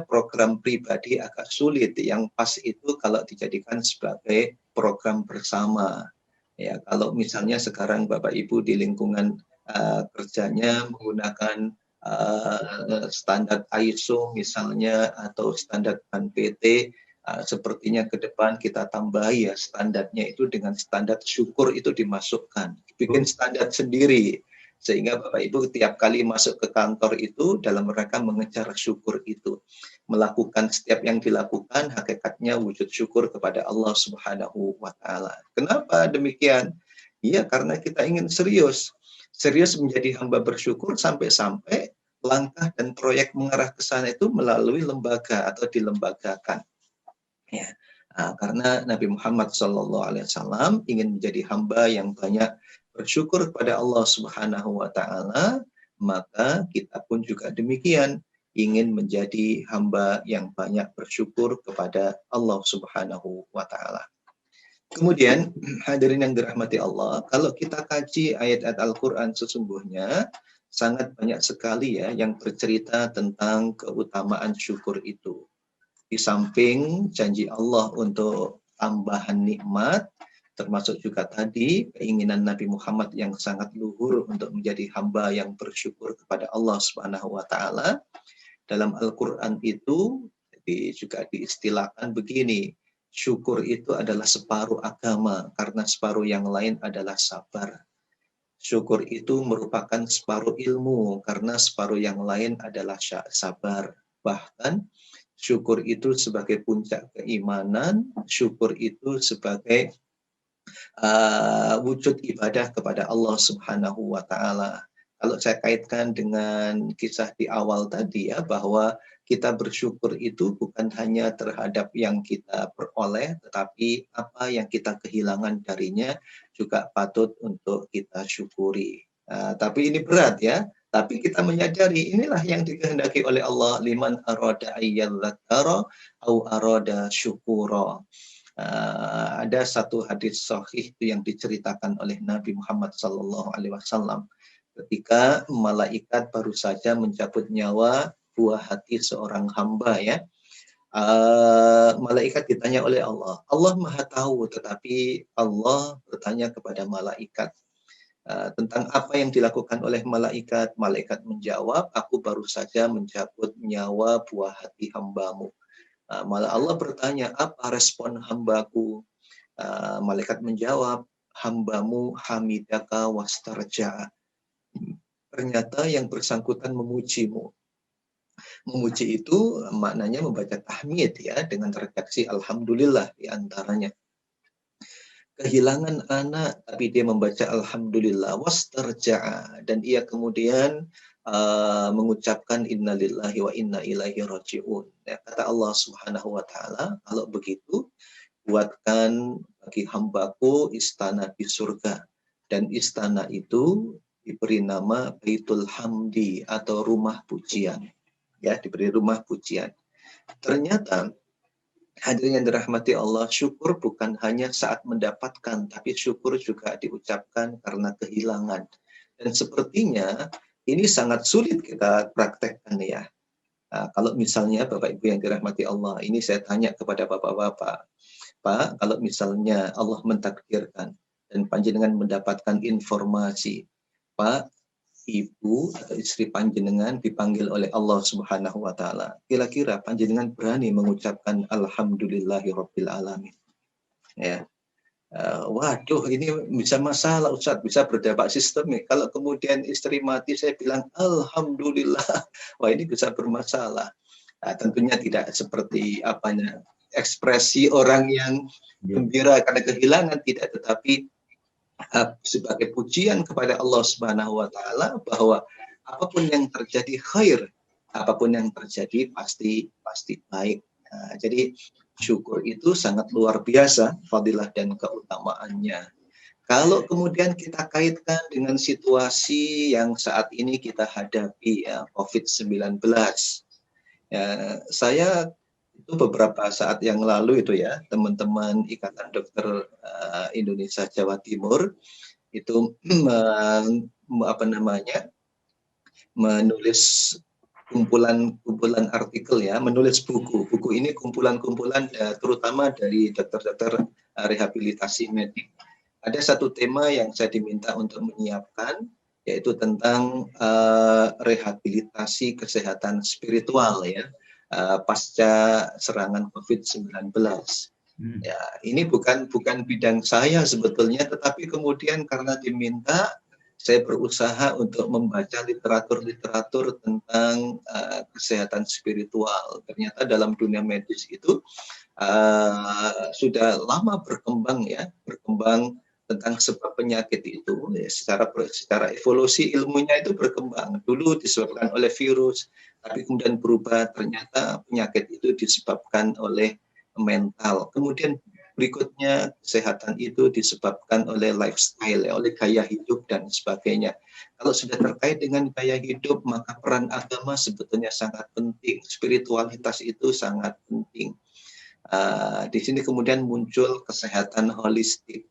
program pribadi agak sulit. Yang pas itu kalau dijadikan sebagai program bersama. Ya, kalau misalnya sekarang Bapak Ibu di lingkungan kerjanya menggunakan standar ISO misalnya atau standar PT, sepertinya ke depan kita tambahi ya standarnya itu dengan standar syukur itu dimasukkan, bikin standar sendiri sehingga Bapak Ibu tiap kali masuk ke kantor itu dalam rangka mengejar syukur itu, melakukan setiap yang dilakukan hakikatnya wujud syukur kepada Allah Subhanahu wa taala. Kenapa demikian? Iya, karena kita ingin serius menjadi hamba bersyukur sampai-sampai langkah dan proyek mengarah ke sana itu melalui lembaga atau dilembagakan. Ya, karena Nabi Muhammad SAW ingin menjadi hamba yang banyak bersyukur kepada Allah Subhanahu wa Ta'ala, maka kita pun juga demikian, ingin menjadi hamba yang banyak bersyukur kepada Allah Subhanahu wa Ta'ala. Kemudian, hadirin yang dirahmati Allah, kalau kita kaji ayat-ayat Al-Quran sesungguhnya sangat banyak sekali ya yang bercerita tentang keutamaan syukur itu. Di samping janji Allah untuk tambahan nikmat, termasuk juga tadi keinginan Nabi Muhammad yang sangat luhur untuk menjadi hamba yang bersyukur kepada Allah Subhanahu wa Ta'ala. Dalam Al-Quran itu juga diistilahkan begini, syukur itu adalah separuh agama, karena separuh yang lain adalah sabar. Syukur itu merupakan separuh ilmu, karena separuh yang lain adalah sabar. Bahkan syukur itu sebagai puncak keimanan, syukur itu sebagai wujud ibadah kepada Allah Subhanahu wa Ta'ala. Kalau saya kaitkan dengan kisah di awal tadi ya, bahwa kita bersyukur itu bukan hanya terhadap yang kita peroleh, tetapi apa yang kita kehilangan darinya juga patut untuk kita syukuri. Tapi ini berat ya, tapi kita menyadari inilah yang dikehendaki oleh Allah, liman arada ayyadzakara au arada syukura. Ada satu hadis sahih itu yang diceritakan oleh Nabi Muhammad SAW ketika malaikat baru saja mencabut nyawa buah hati seorang hamba ya. Malaikat ditanya oleh Allah. Allah Maha tahu, tetapi Allah bertanya kepada malaikat tentang apa yang dilakukan oleh malaikat. Malaikat menjawab, aku baru saja mencabut nyawa buah hati hambamu. Malah Allah bertanya, apa respon hambaku? Malaikat menjawab, hambamu hamidaka wastarja'a. Ternyata yang bersangkutan memujimu. Memuji itu maknanya membaca tahmid ya, dengan redaksi alhamdulillah di antaranya. Kehilangan anak tapi dia membaca alhamdulillah wastarja'a, dan ia kemudian mengucapkan innalillahi wa inna ilaihi raji'un. Ya, kata Allah Subhanahu wa Ta'ala, kalau begitu buatkan bagi hambaku istana di surga, dan istana itu diberi nama Baitul Hamdi atau rumah pujian. Ya, diberi rumah pujian. Ternyata hadirin yang dirahmati Allah, syukur bukan hanya saat mendapatkan, tapi syukur juga diucapkan karena kehilangan. Dan sepertinya ini sangat sulit kita praktekkan ya. Kalau misalnya Bapak Ibu yang dirahmati Allah, ini saya tanya kepada Bapak-Bapak, Pak, kalau misalnya Allah mentakdirkan dan panjenengan mendapatkan informasi, Pak, Ibu atau istri panjenengan dipanggil oleh Allah Subhanahu wa Ta'ala, kira-kira panjenengan berani mengucapkan alhamdulillahirabbil alamin? Ya. Waduh, ini bisa masalah Ustaz, bisa berdampak sistemik. Kalau kemudian istri mati saya bilang alhamdulillah, wah ini bisa bermasalah. Tentunya tidak seperti apanya ekspresi orang yang gembira karena kehilangan, tidak, tetapi sebagai pujian kepada Allah Subhanahu wa Ta'ala bahwa apapun yang terjadi khair, apapun yang terjadi pasti baik. Jadi syukur itu sangat luar biasa fadilah dan keutamaannya. Kalau kemudian kita kaitkan dengan situasi yang saat ini kita hadapi ya, COVID-19, ya, saya itu beberapa saat yang lalu itu ya, teman-teman Ikatan Dokter Indonesia Jawa Timur itu menulis kumpulan artikel ya, menulis buku. Buku ini kumpulan terutama dari dokter-dokter rehabilitasi medik. Ada satu tema yang saya diminta untuk menyiapkan, yaitu tentang rehabilitasi kesehatan spiritual ya, pasca serangan COVID-19. Ya, ini bukan bidang saya sebetulnya, tetapi kemudian karena diminta, saya berusaha untuk membaca literatur tentang kesehatan spiritual. Ternyata dalam dunia medis itu sudah lama berkembang tentang sebab penyakit itu, ya, secara evolusi ilmunya itu berkembang. Dulu disebabkan oleh virus, tapi kemudian berubah, ternyata penyakit itu disebabkan oleh mental. Kemudian berikutnya kesehatan itu disebabkan oleh lifestyle, ya, oleh gaya hidup dan sebagainya. Kalau sudah terkait dengan gaya hidup, maka peran agama sebetulnya sangat penting. Spiritualitas itu sangat penting. Di sini kemudian muncul kesehatan holistik.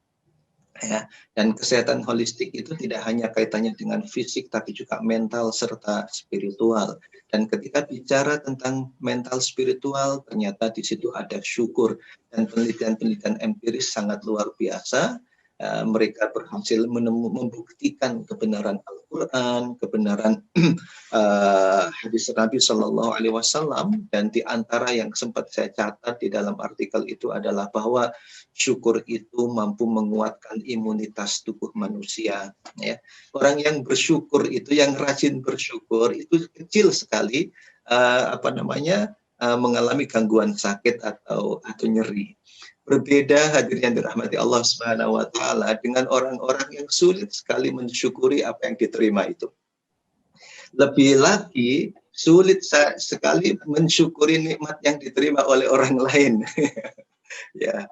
Ya, dan kesehatan holistik itu tidak hanya kaitannya dengan fisik, tapi juga mental serta spiritual. Dan ketika bicara tentang mental spiritual, ternyata di situ ada syukur, dan penelitian-penelitian empiris sangat luar biasa. Mereka berhasil membuktikan kebenaran Al-Quran, kebenaran hadis Nabi Shallallahu Alaihi Wasallam, dan di antara yang sempat saya catat di dalam artikel itu adalah bahwa syukur itu mampu menguatkan imunitas tubuh manusia. Ya. Orang yang bersyukur itu, yang rajin bersyukur itu kecil sekali mengalami gangguan sakit atau nyeri. Berbeda hadirin yang dirahmati Allah Subhanahu wa taala dengan orang-orang yang sulit sekali mensyukuri apa yang diterima itu. Lebih lagi sulit sekali mensyukuri nikmat yang diterima oleh orang lain. Ya.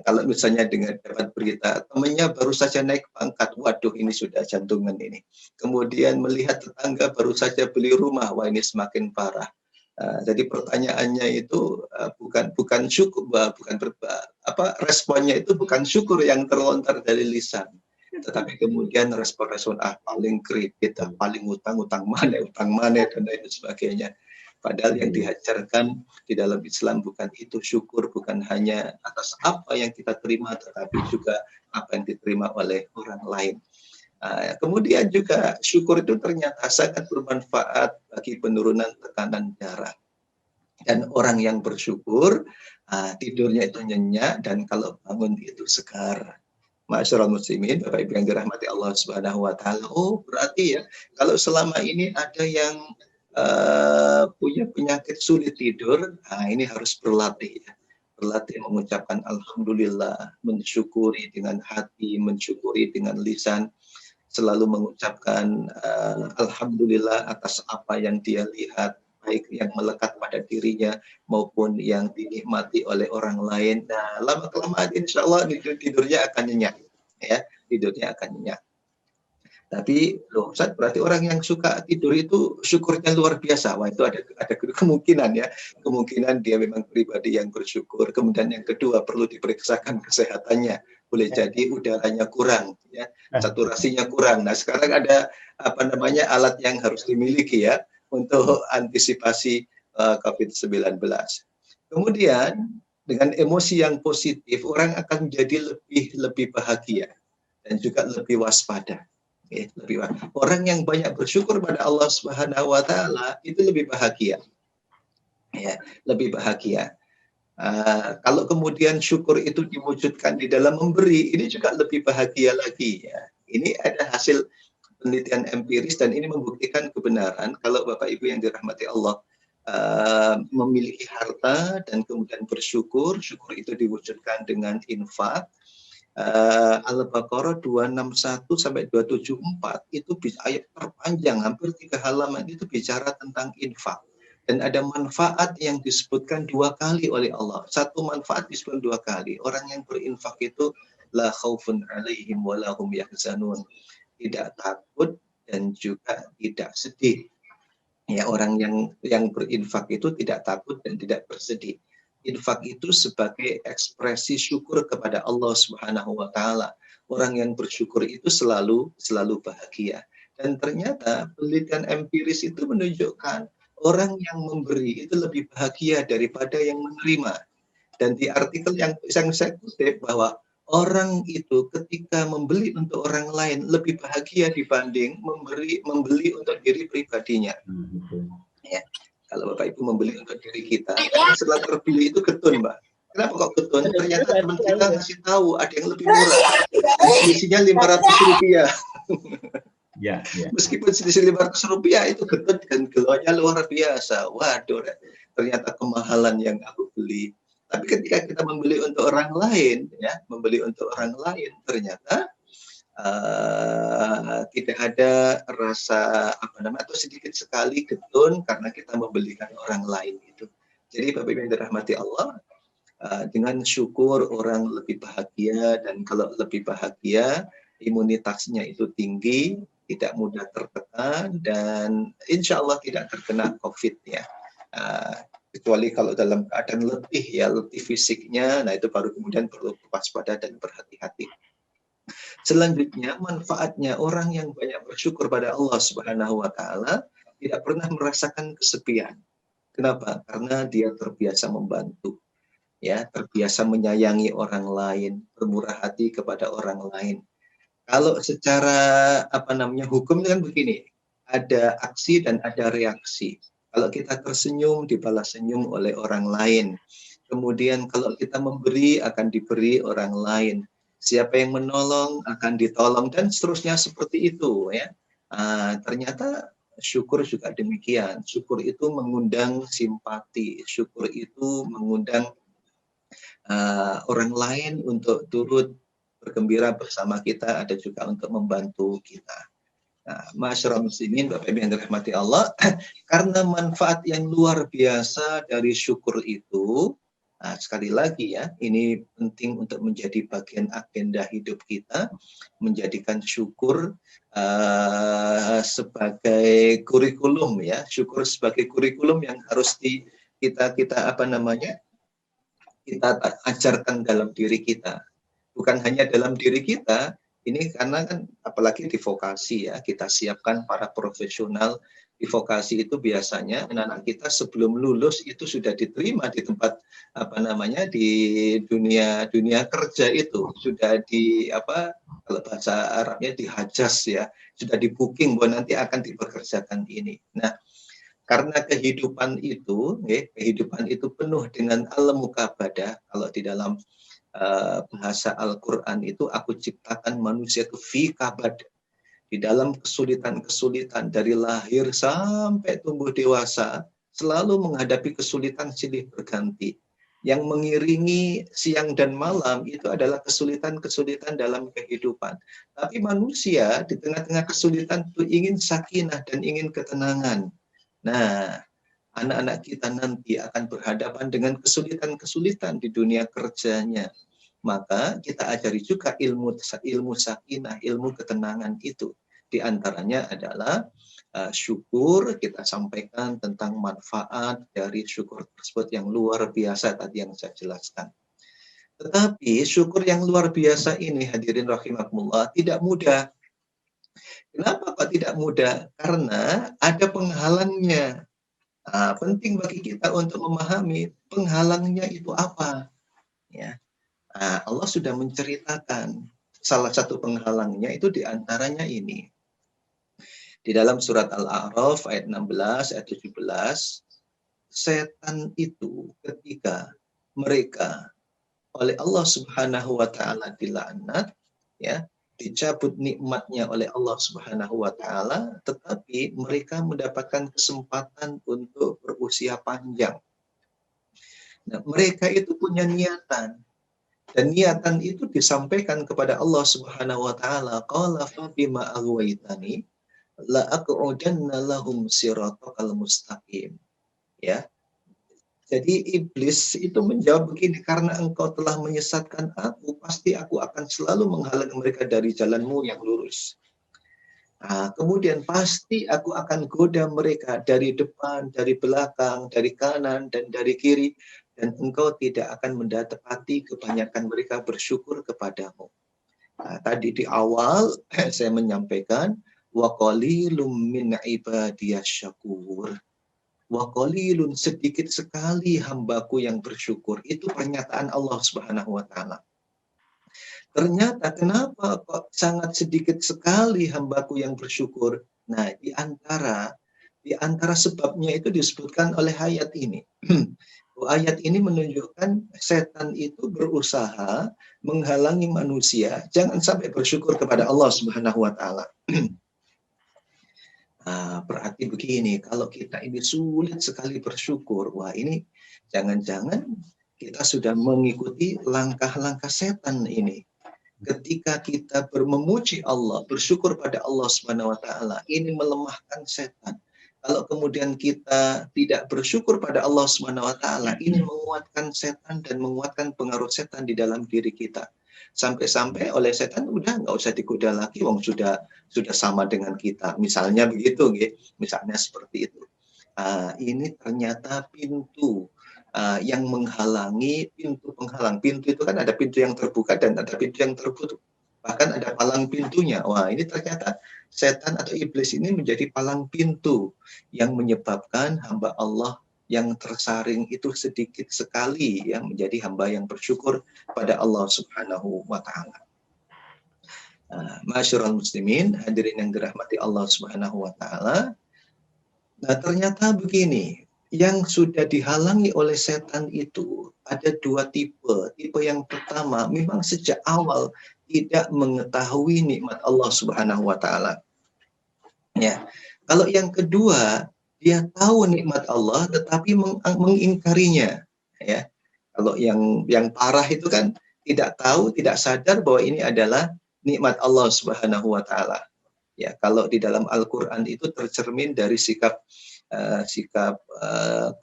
Kalau misalnya dengan dapat berita temannya baru saja naik pangkat, waduh ini sudah jantungan ini. Kemudian melihat tetangga baru saja beli rumah, wah ini semakin parah. Jadi pertanyaannya itu bukan syukur, responnya itu bukan syukur yang terlontar dari lisan, tetapi kemudian respon-respon paling kredit, paling utang mana, dan lain sebagainya. Padahal yang diajarkan di dalam Islam bukan itu, syukur bukan hanya atas apa yang kita terima, tetapi juga apa yang diterima oleh orang lain. Kemudian juga syukur itu ternyata sangat bermanfaat bagi penurunan tekanan darah. Dan orang yang bersyukur, tidurnya itu nyenyak, dan kalau bangun itu segar. Ma'asyiral muslimin, Bapak Ibu yang dirahmati Allah Subhanahu wa taala. Oh, berarti ya kalau selama ini ada yang punya penyakit sulit tidur, ini harus berlatih ya. Berlatih mengucapkan alhamdulillah, mensyukuri dengan hati, mensyukuri dengan lisan, selalu mengucapkan alhamdulillah atas apa yang dia lihat, baik yang melekat pada dirinya maupun yang dinikmati oleh orang lain. Nah, lama-kelamaan insya Allah tidurnya akan nyenyak, ya, tidurnya akan nyenyak. Tapi loh Ustaz, berarti orang yang suka tidur itu syukurnya luar biasa. Wah, itu ada kemungkinan ya. Kemungkinan dia memang pribadi yang bersyukur. Kemudian yang kedua, perlu diperiksakan kesehatannya. Boleh jadi udaranya kurang, ya, saturasinya kurang. Nah, sekarang ada alat yang harus dimiliki ya untuk antisipasi COVID-19. Kemudian dengan emosi yang positif, orang akan menjadi lebih bahagia dan juga lebih waspada. Ya, orang yang banyak bersyukur pada Allah Subhanahu wa taala itu lebih bahagia. Ya, lebih bahagia. Kalau kemudian syukur itu diwujudkan di dalam memberi, ini juga lebih bahagia lagi ya. Ini ada hasil penelitian empiris dan ini membuktikan kebenaran kalau Bapak Ibu yang dirahmati Allah memiliki harta dan kemudian bersyukur, syukur itu diwujudkan dengan infak. Al-Baqarah 261 sampai 274 itu ayat terpanjang, hampir 3 halaman itu bicara tentang infak. Dan ada manfaat yang disebutkan 2 kali oleh Allah. Satu manfaat disebutkan 2 kali. Orang yang berinfak itu la khaufun alaihim wa lahum yahzanun. Tidak takut dan juga tidak sedih. Ya, orang yang berinfak itu tidak takut dan tidak bersedih. Infak itu sebagai ekspresi syukur kepada Allah Subhanahu wa taala. Orang yang bersyukur itu selalu bahagia. Dan ternyata penelitian empiris itu menunjukkan orang yang memberi itu lebih bahagia daripada yang menerima. Dan di artikel yang saya kutip bahwa orang itu ketika membeli untuk orang lain lebih bahagia dibanding membeli untuk diri pribadinya. Ya. Kalau Bapak Ibu membeli untuk diri kita, setelah terbeli itu getun, Mbak. Kenapa kok getun? Ternyata teman kita ngasih tahu ada yang lebih murah. Selisihnya Rp500. Ya. Meskipun selisih Rp500 itu getun dan gelonya luar biasa. Waduh, ternyata kemahalan yang aku beli. Tapi ketika kita membeli untuk orang lain, ya, membeli untuk orang lain, ternyata tidak ada rasa atau sedikit sekali getun karena kita membelikan orang lain itu. Jadi Bapak Ibu yang dirahmati Allah, dengan syukur orang lebih bahagia, dan kalau lebih bahagia imunitasnya itu tinggi, tidak mudah tertekan, dan insya Allah tidak terkena COVID ya. Kecuali kalau dalam keadaan letih fisiknya, nah itu baru kemudian perlu waspada dan berhati-hati. Selanjutnya, manfaatnya orang yang banyak bersyukur pada Allah Subhanahu wa Ta'ala tidak pernah merasakan kesepian. Kenapa? Karena dia terbiasa membantu, ya, terbiasa menyayangi orang lain, bermurah hati kepada orang lain. Kalau secara hukum kan begini, ada aksi dan ada reaksi. Kalau kita tersenyum, dibalas senyum oleh orang lain. Kemudian kalau kita memberi, akan diberi orang lain. Siapa yang menolong akan ditolong, dan seterusnya seperti itu ya. Ternyata syukur juga demikian. Syukur itu mengundang simpati, syukur itu mengundang orang lain untuk turut bergembira bersama kita, ada juga untuk membantu kita. Nah, masyarakat muslimin, Bapak Ibu yang dirahmati Allah, karena manfaat yang luar biasa dari syukur itu, sekali lagi ya, ini penting untuk menjadi bagian agenda hidup kita, menjadikan syukur sebagai kurikulum ya, syukur sebagai kurikulum yang harus kita ajarkan dalam diri kita. Bukan hanya dalam diri kita, ini karena kan apalagi di vokasi ya, kita siapkan para profesional di vokasi itu biasanya anak-anak kita sebelum lulus itu sudah diterima di tempat di dunia kerja, itu sudah kalau bahasa Arabnya dihajas ya, sudah di booking bahwa nanti akan dipekerjakan ini. Nah, karena kehidupan itu penuh dengan al-mukabadah. Kalau di dalam bahasa Al-Quran itu, aku ciptakan manusia itu fi kabad, di dalam kesulitan-kesulitan dari lahir sampai tumbuh dewasa, selalu menghadapi kesulitan silih berganti. Yang mengiringi siang dan malam itu adalah kesulitan-kesulitan dalam kehidupan. Tapi manusia di tengah-tengah kesulitan itu ingin sakinah dan ingin ketenangan. Nah, anak-anak kita nanti akan berhadapan dengan kesulitan-kesulitan di dunia kerjanya. Maka kita ajari juga ilmu sakinah, ilmu ketenangan itu. Di antaranya adalah syukur. Kita sampaikan tentang manfaat dari syukur tersebut yang luar biasa tadi yang saya jelaskan. Tetapi syukur yang luar biasa ini, hadirin rahimakumullah, tidak mudah. Kenapa kok tidak mudah? Karena ada penghalangnya. Penting bagi kita untuk memahami penghalangnya itu apa. Ya. Allah sudah menceritakan salah satu penghalangnya itu diantaranya ini. Di dalam surat Al-A'raf ayat 16, ayat 17, setan itu ketika mereka oleh Allah Subhanahu wa Ta'ala dilaknat, ya, dicabut nikmatnya oleh Allah Subhanahu wa Ta'ala, tetapi mereka mendapatkan kesempatan untuk berusia panjang. Nah, mereka itu punya niatan, dan niatan itu disampaikan kepada Allah Subhanahu wa Ta'ala. Qala fa bima aghwaytani la aq'udanna lahum siratal mustaqim. Ya. Jadi iblis itu menjawab begini, karena engkau telah menyesatkan aku, pasti aku akan selalu menghalangi mereka dari jalanmu yang lurus. Kemudian pasti aku akan goda mereka dari depan, dari belakang, dari kanan, dan dari kiri. Dan engkau tidak akan mendapati kebanyakan mereka bersyukur kepadamu. Tadi di awal saya menyampaikan, wa qalilum min ibadiyasy syakur. Wa qalilun, sedikit sekali hambaku yang bersyukur. Itu pernyataan Allah Subhanahu wa Ta'ala. Ternyata kenapa kok sangat sedikit sekali hambaku yang bersyukur? Nah, di antara sebabnya itu disebutkan oleh ayat ini. Ayat ini menunjukkan setan itu berusaha menghalangi manusia jangan sampai bersyukur kepada Allah Subhanahu wa Ta'ala. Berarti begini, kalau kita ini sulit sekali bersyukur, wah ini jangan-jangan kita sudah mengikuti langkah-langkah setan ini. Ketika kita memuji Allah, bersyukur pada Allah Subhanahu wa taala, ini melemahkan setan. Kalau kemudian kita tidak bersyukur pada Allah Subhanahu wa taala, ini menguatkan setan dan menguatkan pengaruh setan di dalam diri kita. Sampai-sampai oleh setan udah nggak usah digoda lagi, wong sudah sama dengan kita. Misalnya begitu, misalnya seperti itu. Ini ternyata pintu yang menghalangi, pintu penghalang. Pintu itu kan ada pintu yang terbuka dan ada pintu yang tertutup. Bahkan ada palang pintunya. Wah, ini ternyata setan atau iblis ini menjadi palang pintu yang menyebabkan hamba Allah yang tersaring itu sedikit sekali yang menjadi hamba yang bersyukur pada Allah Subhanahu wa taala. Masyarul muslimin, hadirin yang dirahmati Allah Subhanahu wa taala. Nah, ternyata begini, yang sudah dihalangi oleh setan itu ada dua tipe. Tipe yang pertama memang sejak awal tidak mengetahui nikmat Allah Subhanahu wa taala. Ya. Kalau yang kedua, dia tahu nikmat Allah tetapi mengingkarinya, ya. Kalau yang parah itu kan tidak tahu, tidak sadar bahwa ini adalah nikmat Allah Subhanahu wa taala. Ya, kalau di dalam Al-Qur'an itu tercermin dari sikap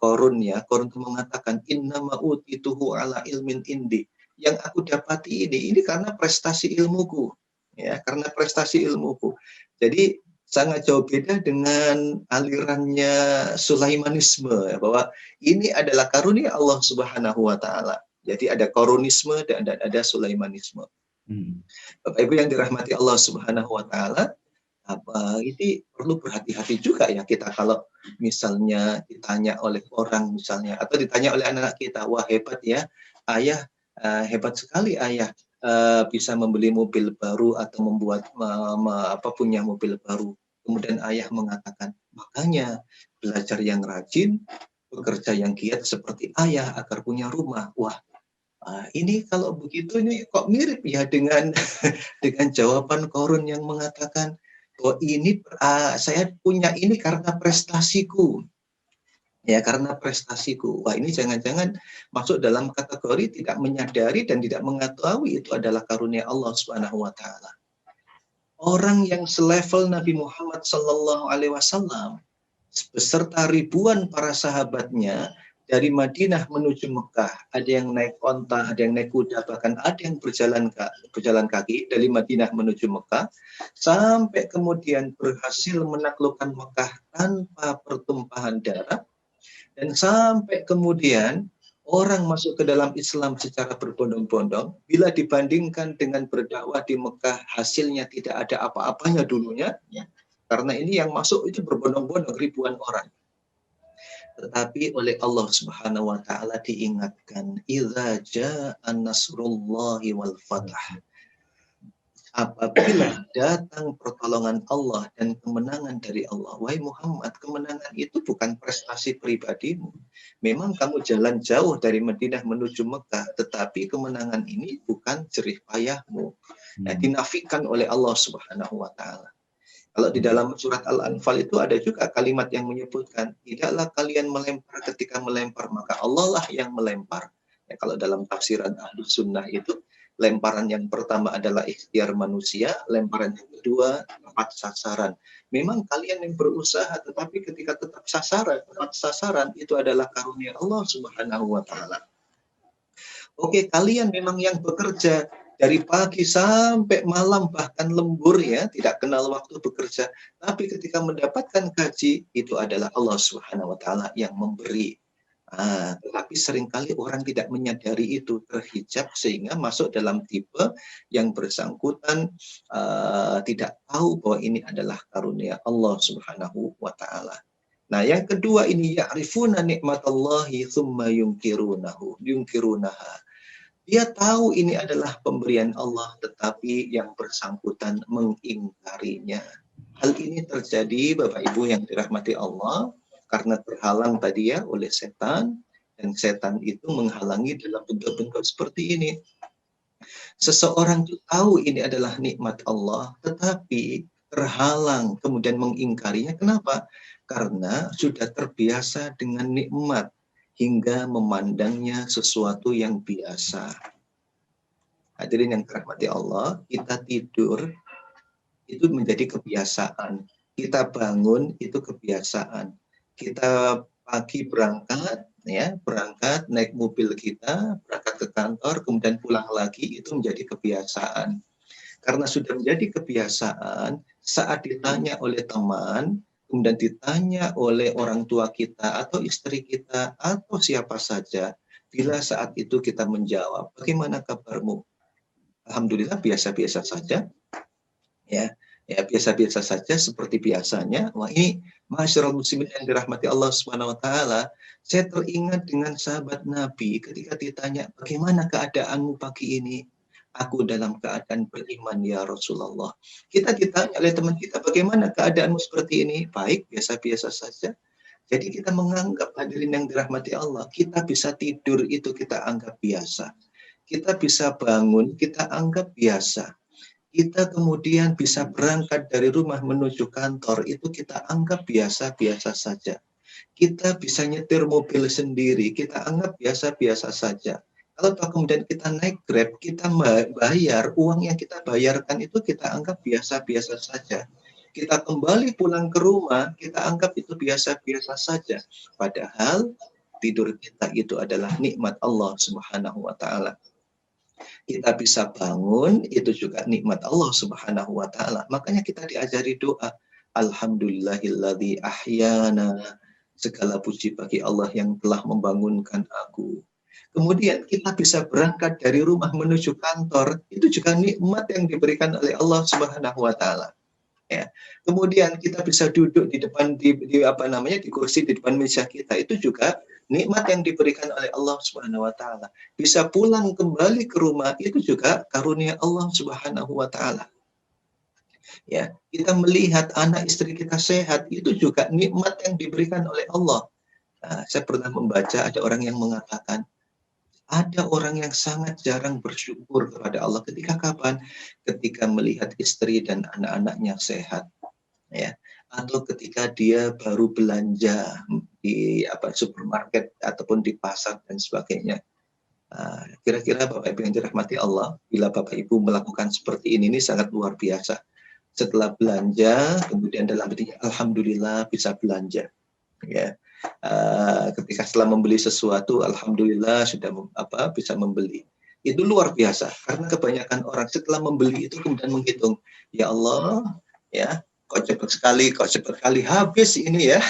Qarun, ya. Qarun itu mengatakan innama utituhu ala ilmin indi. Yang aku dapati ini karena prestasi ilmuku, ya, karena prestasi ilmuku. Jadi sangat jauh beda dengan alirannya Sulaimanisme, ya, bahwa ini adalah karunia Allah Subhanahu wa taala. Jadi ada Qarunisme dan ada Sulaimanisme. Bapak Ibu yang dirahmati Allah Subhanahu wa taala, ini perlu berhati-hati juga ya kita kalau misalnya ditanya oleh orang misalnya atau ditanya oleh anak kita, wah hebat ya ayah, hebat sekali ayah bisa membeli mobil baru atau membuat punya mobil baru. Kemudian ayah mengatakan, makanya belajar yang rajin, bekerja yang giat seperti ayah agar punya rumah. Wah, ini kalau begitu ini kok mirip ya dengan dengan jawaban Qarun yang mengatakan, oh ini saya punya ini karena prestasiku, ya karena prestasiku. Wah, ini jangan-jangan masuk dalam kategori tidak menyadari dan tidak mengetahui itu adalah karunia Allah Subhanahu wa taala. Orang yang selevel Nabi Muhammad sallallahu alaihi wasallam beserta ribuan para sahabatnya dari Madinah menuju Mekah, ada yang naik onta, ada yang naik kuda, bahkan ada yang berjalan kaki dari Madinah menuju Mekah, sampai kemudian berhasil menaklukkan Mekah tanpa pertumpahan darah, dan sampai kemudian orang masuk ke dalam Islam secara berbondong-bondong. Bila dibandingkan dengan berdakwah di Mekah, hasilnya tidak ada apa-apanya dulunya, ya. Karena ini yang masuk itu berbondong-bondong ribuan orang. Tetapi oleh Allah Subhanahu wa taala diingatkan, idza jaa nasrullahi wal fath. Apabila datang pertolongan Allah dan kemenangan dari Allah, wahai Muhammad, kemenangan itu bukan prestasi pribadimu. Memang kamu jalan jauh dari Madinah menuju Mekah, tetapi kemenangan ini bukan jerih payahmu. Nah, dinafikan oleh Allah Subhanahu wa taala. Kalau di dalam surat Al-Anfal itu ada juga kalimat yang menyebutkan, tidaklah kalian melempar ketika melempar, maka Allah lah yang melempar. Ya, kalau dalam tafsiran Ahlus Sunnah itu, lemparan yang pertama adalah ikhtiar manusia, lemparan yang kedua tepat sasaran. Memang kalian yang berusaha, tetapi ketika tepat sasaran itu adalah karunia Allah Subhanahu wa taala. Oke, kalian memang yang bekerja dari pagi sampai malam bahkan lembur, ya, tidak kenal waktu bekerja, tapi ketika mendapatkan gaji itu adalah Allah Subhanahu wa taala yang memberi. Tetapi seringkali orang tidak menyadari itu, terhijab sehingga masuk dalam tipe yang bersangkutan tidak tahu bahwa ini adalah karunia Allah Subhanahu wa taala. Nah, yang kedua ini, ya'rifuna nikmatallahi tsumma yunkirunaha. Dia tahu ini adalah pemberian Allah, tetapi yang bersangkutan mengingkarinya. Hal ini terjadi, Bapak Ibu yang dirahmati Allah, karena terhalang tadi ya oleh setan, dan setan itu menghalangi dalam bentuk-bentuk seperti ini. Seseorang itu tahu ini adalah nikmat Allah, tetapi terhalang kemudian mengingkarinya. Kenapa? Karena sudah terbiasa dengan nikmat. hingga memandangnya sesuatu yang biasa. Hadirin yang dirahmati Allah, kita tidur itu menjadi kebiasaan. Kita bangun itu kebiasaan. Kita pagi berangkat, ya, berangkat naik mobil kita, berangkat ke kantor, kemudian pulang lagi, itu menjadi kebiasaan. Karena sudah menjadi kebiasaan, saat ditanya oleh teman, kemudian ditanya oleh orang tua kita atau istri kita atau siapa saja, bila saat itu kita menjawab, bagaimana kabarmu? Alhamdulillah biasa-biasa saja, ya biasa-biasa saja seperti biasanya. Wah, ini masyarakat muslimin yang dirahmati Allah Subhanahu Wa Taala. Saya teringat dengan sahabat Nabi ketika ditanya, bagaimana keadaanmu pagi ini? Aku dalam keadaan beriman ya Rasulullah. Kita ditanya oleh teman kita, bagaimana keadaanmu seperti ini? Baik, biasa-biasa saja. Jadi kita menganggap, hadirin yang dirahmati Allah, kita bisa tidur itu kita anggap biasa. Kita bisa bangun, kita anggap biasa. Kita kemudian bisa berangkat dari rumah menuju kantor, itu kita anggap biasa-biasa saja. Kita bisa nyetir mobil sendiri, kita anggap biasa-biasa saja. Kalau kemudian kita naik Grab, kita bayar, uang yang kita bayarkan itu kita anggap biasa-biasa saja. Kita kembali pulang ke rumah, kita anggap itu biasa-biasa saja. Padahal tidur kita itu adalah nikmat Allah Subhanahu Wa Taala. Kita bisa bangun, itu juga nikmat Allah Subhanahu Wa Taala. Makanya kita diajari doa, Alhamdulillahilladzi ahyana. Segala puji bagi Allah yang telah membangunkan aku. Kemudian kita bisa berangkat dari rumah menuju kantor, itu juga nikmat yang diberikan oleh Allah Subhanahu Wa Taala. Ya. Kemudian kita bisa duduk di depan di kursi di depan meja kita, itu juga nikmat yang diberikan oleh Allah Subhanahu Wa Taala. Bisa pulang kembali ke rumah, itu juga karunia Allah Subhanahu Wa Taala. Ya, kita melihat anak istri kita sehat, itu juga nikmat yang diberikan oleh Allah. Nah, saya pernah membaca ada orang yang mengatakan, ada orang yang sangat jarang bersyukur kepada Allah ketika kapan? Ketika melihat istri dan anak-anaknya sehat, ya, atau ketika dia baru belanja di supermarket ataupun di pasar dan sebagainya. Kira-kira Bapak Ibu yang dirahmati Allah, bila Bapak Ibu melakukan seperti ini sangat luar biasa. Setelah belanja, kemudian dalam hatinya, alhamdulillah bisa belanja, ya. Ketika setelah membeli sesuatu, alhamdulillah sudah bisa membeli. Itu luar biasa, karena kebanyakan orang setelah membeli itu kemudian menghitung, ya Allah, ya, kok cepat sekali habis ini ya.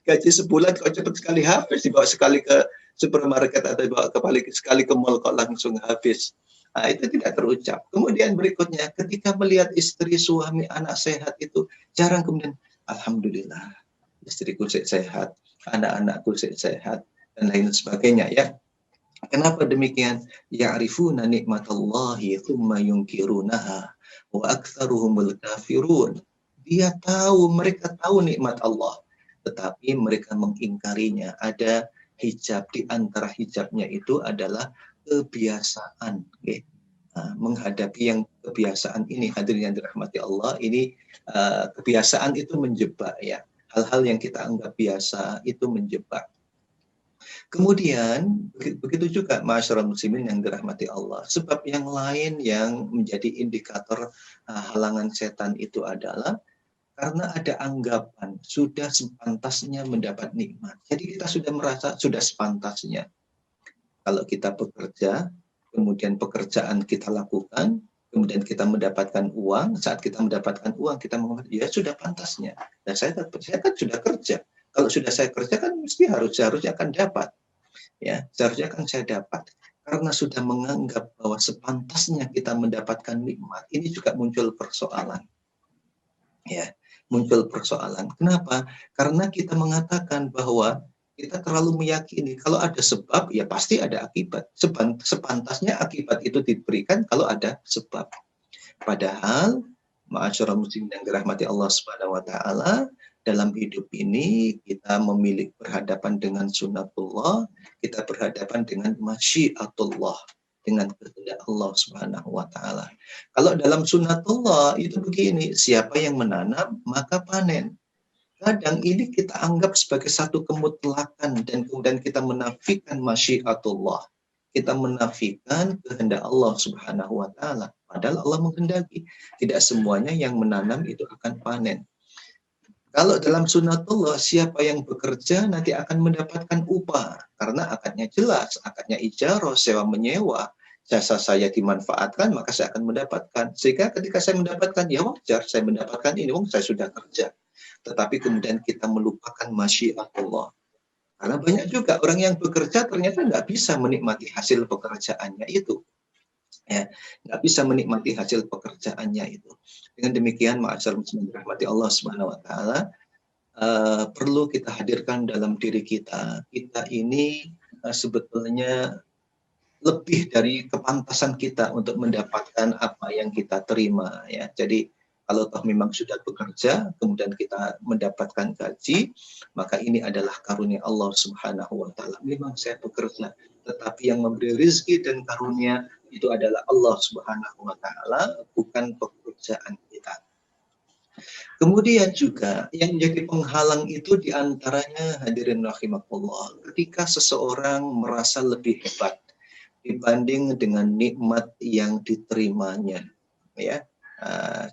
Gaji sebulan kok cepat sekali habis, dibawa sekali ke supermarket atau dibawa sekali ke mall kok langsung habis. Nah, itu tidak terucap. Kemudian berikutnya, ketika melihat istri, suami, anak sehat itu jarang kemudian, alhamdulillah, istriku sehat, anak-anakku sehat, dan lain sebagainya, ya. Kenapa demikian? Ya'rifuna nikmatallahi tsumma yunkirunaha wa aktsaruhumul kafirun. Mereka tahu nikmat Allah, tetapi mereka mengingkarinya. Ada hijab, di antara hijabnya itu adalah kebiasaan. Okay. Menghadapi yang kebiasaan ini, hadirin yang dirahmati Allah, ini kebiasaan itu menjebak, ya. Hal-hal yang kita anggap biasa itu menjebak. Kemudian begitu juga masyarakat muslimin yang dirahmati Allah. Sebab yang lain yang menjadi indikator halangan setan itu adalah karena ada anggapan sudah sepantasnya mendapat nikmat. Jadi kita sudah merasa sudah sepantasnya. Kalau kita bekerja, kemudian pekerjaan kita lakukan, kemudian kita mendapatkan uang, saat kita mendapatkan uang, kita mengatakan, ya sudah pantasnya. Dan saya kan sudah kerja. Kalau sudah saya kerja kan mesti harusnya akan dapat. Ya, seharusnya akan saya dapat. Karena sudah menganggap bahwa sepantasnya kita mendapatkan nikmat, ini juga muncul persoalan. Ya, muncul persoalan. Kenapa? Karena kita mengatakan bahwa kita terlalu meyakini kalau ada sebab, ya pasti ada akibat. Sepantasnya akibat itu diberikan kalau ada sebab. Padahal, ma'asyiral muslimin yang dirahmati Allah Subhanahu Wa Taala, dalam hidup ini kita memilih berhadapan dengan sunnatullah, kita berhadapan dengan masyiatullah, dengan kehendak Allah Subhanahu Wa Taala. Kalau dalam sunnatullah itu begini, siapa yang menanam maka panen. Kadang ini kita anggap sebagai satu kemutlakan dan kemudian kita menafikan masyiatullah. Kita menafikan kehendak Allah Subhanahu wa taala. Padahal Allah menghendaki tidak semuanya yang menanam itu akan panen. Kalau dalam sunnatullah, siapa yang bekerja nanti akan mendapatkan upah. Karena akadnya jelas, akadnya ijarah, sewa menyewa. Jasa saya dimanfaatkan, maka saya akan mendapatkan. Sehingga ketika saya mendapatkan, ya wajar saya mendapatkan ini, saya sudah kerja. Tetapi kemudian kita melupakan masyiatullah. Karena banyak juga orang yang bekerja ternyata nggak bisa menikmati hasil pekerjaannya itu. Ya, nggak bisa menikmati hasil pekerjaannya itu. Dengan demikian, ma'asyiral muslimin rahmati Allah Subhanahu wa taala, perlu kita hadirkan dalam diri kita. Kita ini sebetulnya lebih dari kepantasan kita untuk mendapatkan apa yang kita terima, ya. Jadi kalau toh memang sudah bekerja, kemudian kita mendapatkan gaji, maka ini adalah karunia Allah Subhanahu wa taala. Memang saya bekerja, tetapi yang memberi rezeki dan karunia itu adalah Allah Subhanahu wa taala, bukan pekerjaan kita. Kemudian juga yang menjadi penghalang itu diantaranya, hadirin rahimakumullah, ketika seseorang merasa lebih hebat dibanding dengan nikmat yang diterimanya, ya.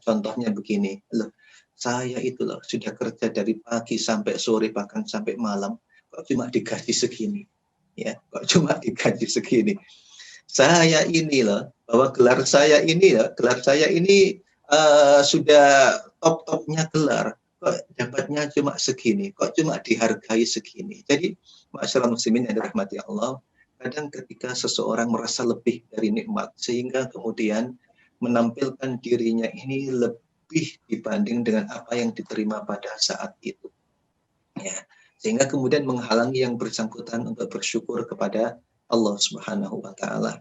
Contohnya begini, loh, saya itu loh sudah kerja dari pagi sampai sore bahkan sampai malam, kok cuma digaji segini, ya, kok cuma digaji segini. Saya ini loh, bahwa gelar saya ini sudah top-topnya gelar, kok dapatnya cuma segini, kok cuma dihargai segini. Jadi, ma'asyiral muslimin yang dirahmati Allah, kadang ketika seseorang merasa lebih dari nikmat, sehingga kemudian menampilkan dirinya ini lebih dibanding dengan apa yang diterima pada saat itu. Ya, sehingga kemudian menghalangi yang bersangkutan untuk bersyukur kepada Allah Subhanahu wa taala.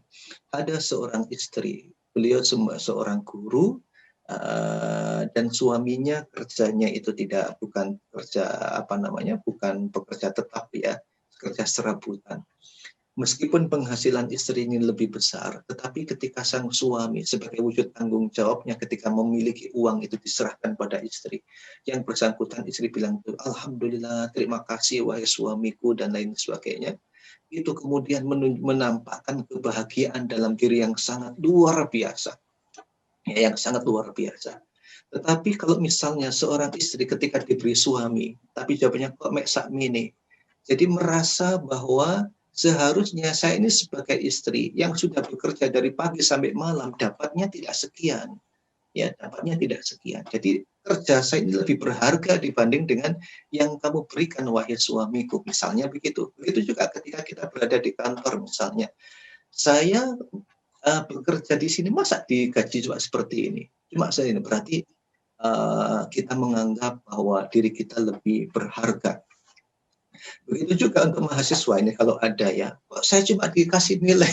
Ada seorang istri, beliau seorang guru, dan suaminya kerjanya itu bukan pekerja tetap, ya, kerja serabutan. Meskipun penghasilan istri ini lebih besar, tetapi ketika sang suami sebagai wujud tanggung jawabnya ketika memiliki uang itu diserahkan pada istri, yang bersangkutan istri bilang, alhamdulillah, terima kasih wahai suamiku, dan lain sebagainya. Itu kemudian menampakkan kebahagiaan dalam diri yang sangat luar biasa. Ya, yang sangat luar biasa. Tetapi kalau misalnya seorang istri ketika diberi suami, tapi jawabannya kok mek sakmene, jadi merasa bahwa seharusnya saya ini sebagai istri yang sudah bekerja dari pagi sampai malam dapatnya tidak sekian. Ya, dapatnya tidak sekian. Jadi kerja saya ini lebih berharga dibanding dengan yang kamu berikan wahai suamiku. Misalnya begitu. Begitu juga ketika kita berada di kantor misalnya. Saya bekerja di sini, masa digaji cuma seperti ini? Cuma saya ini berarti kita menganggap bahwa diri kita lebih berharga. Begitu juga untuk mahasiswa ini kalau ada, ya, kok saya cuma dikasih nilai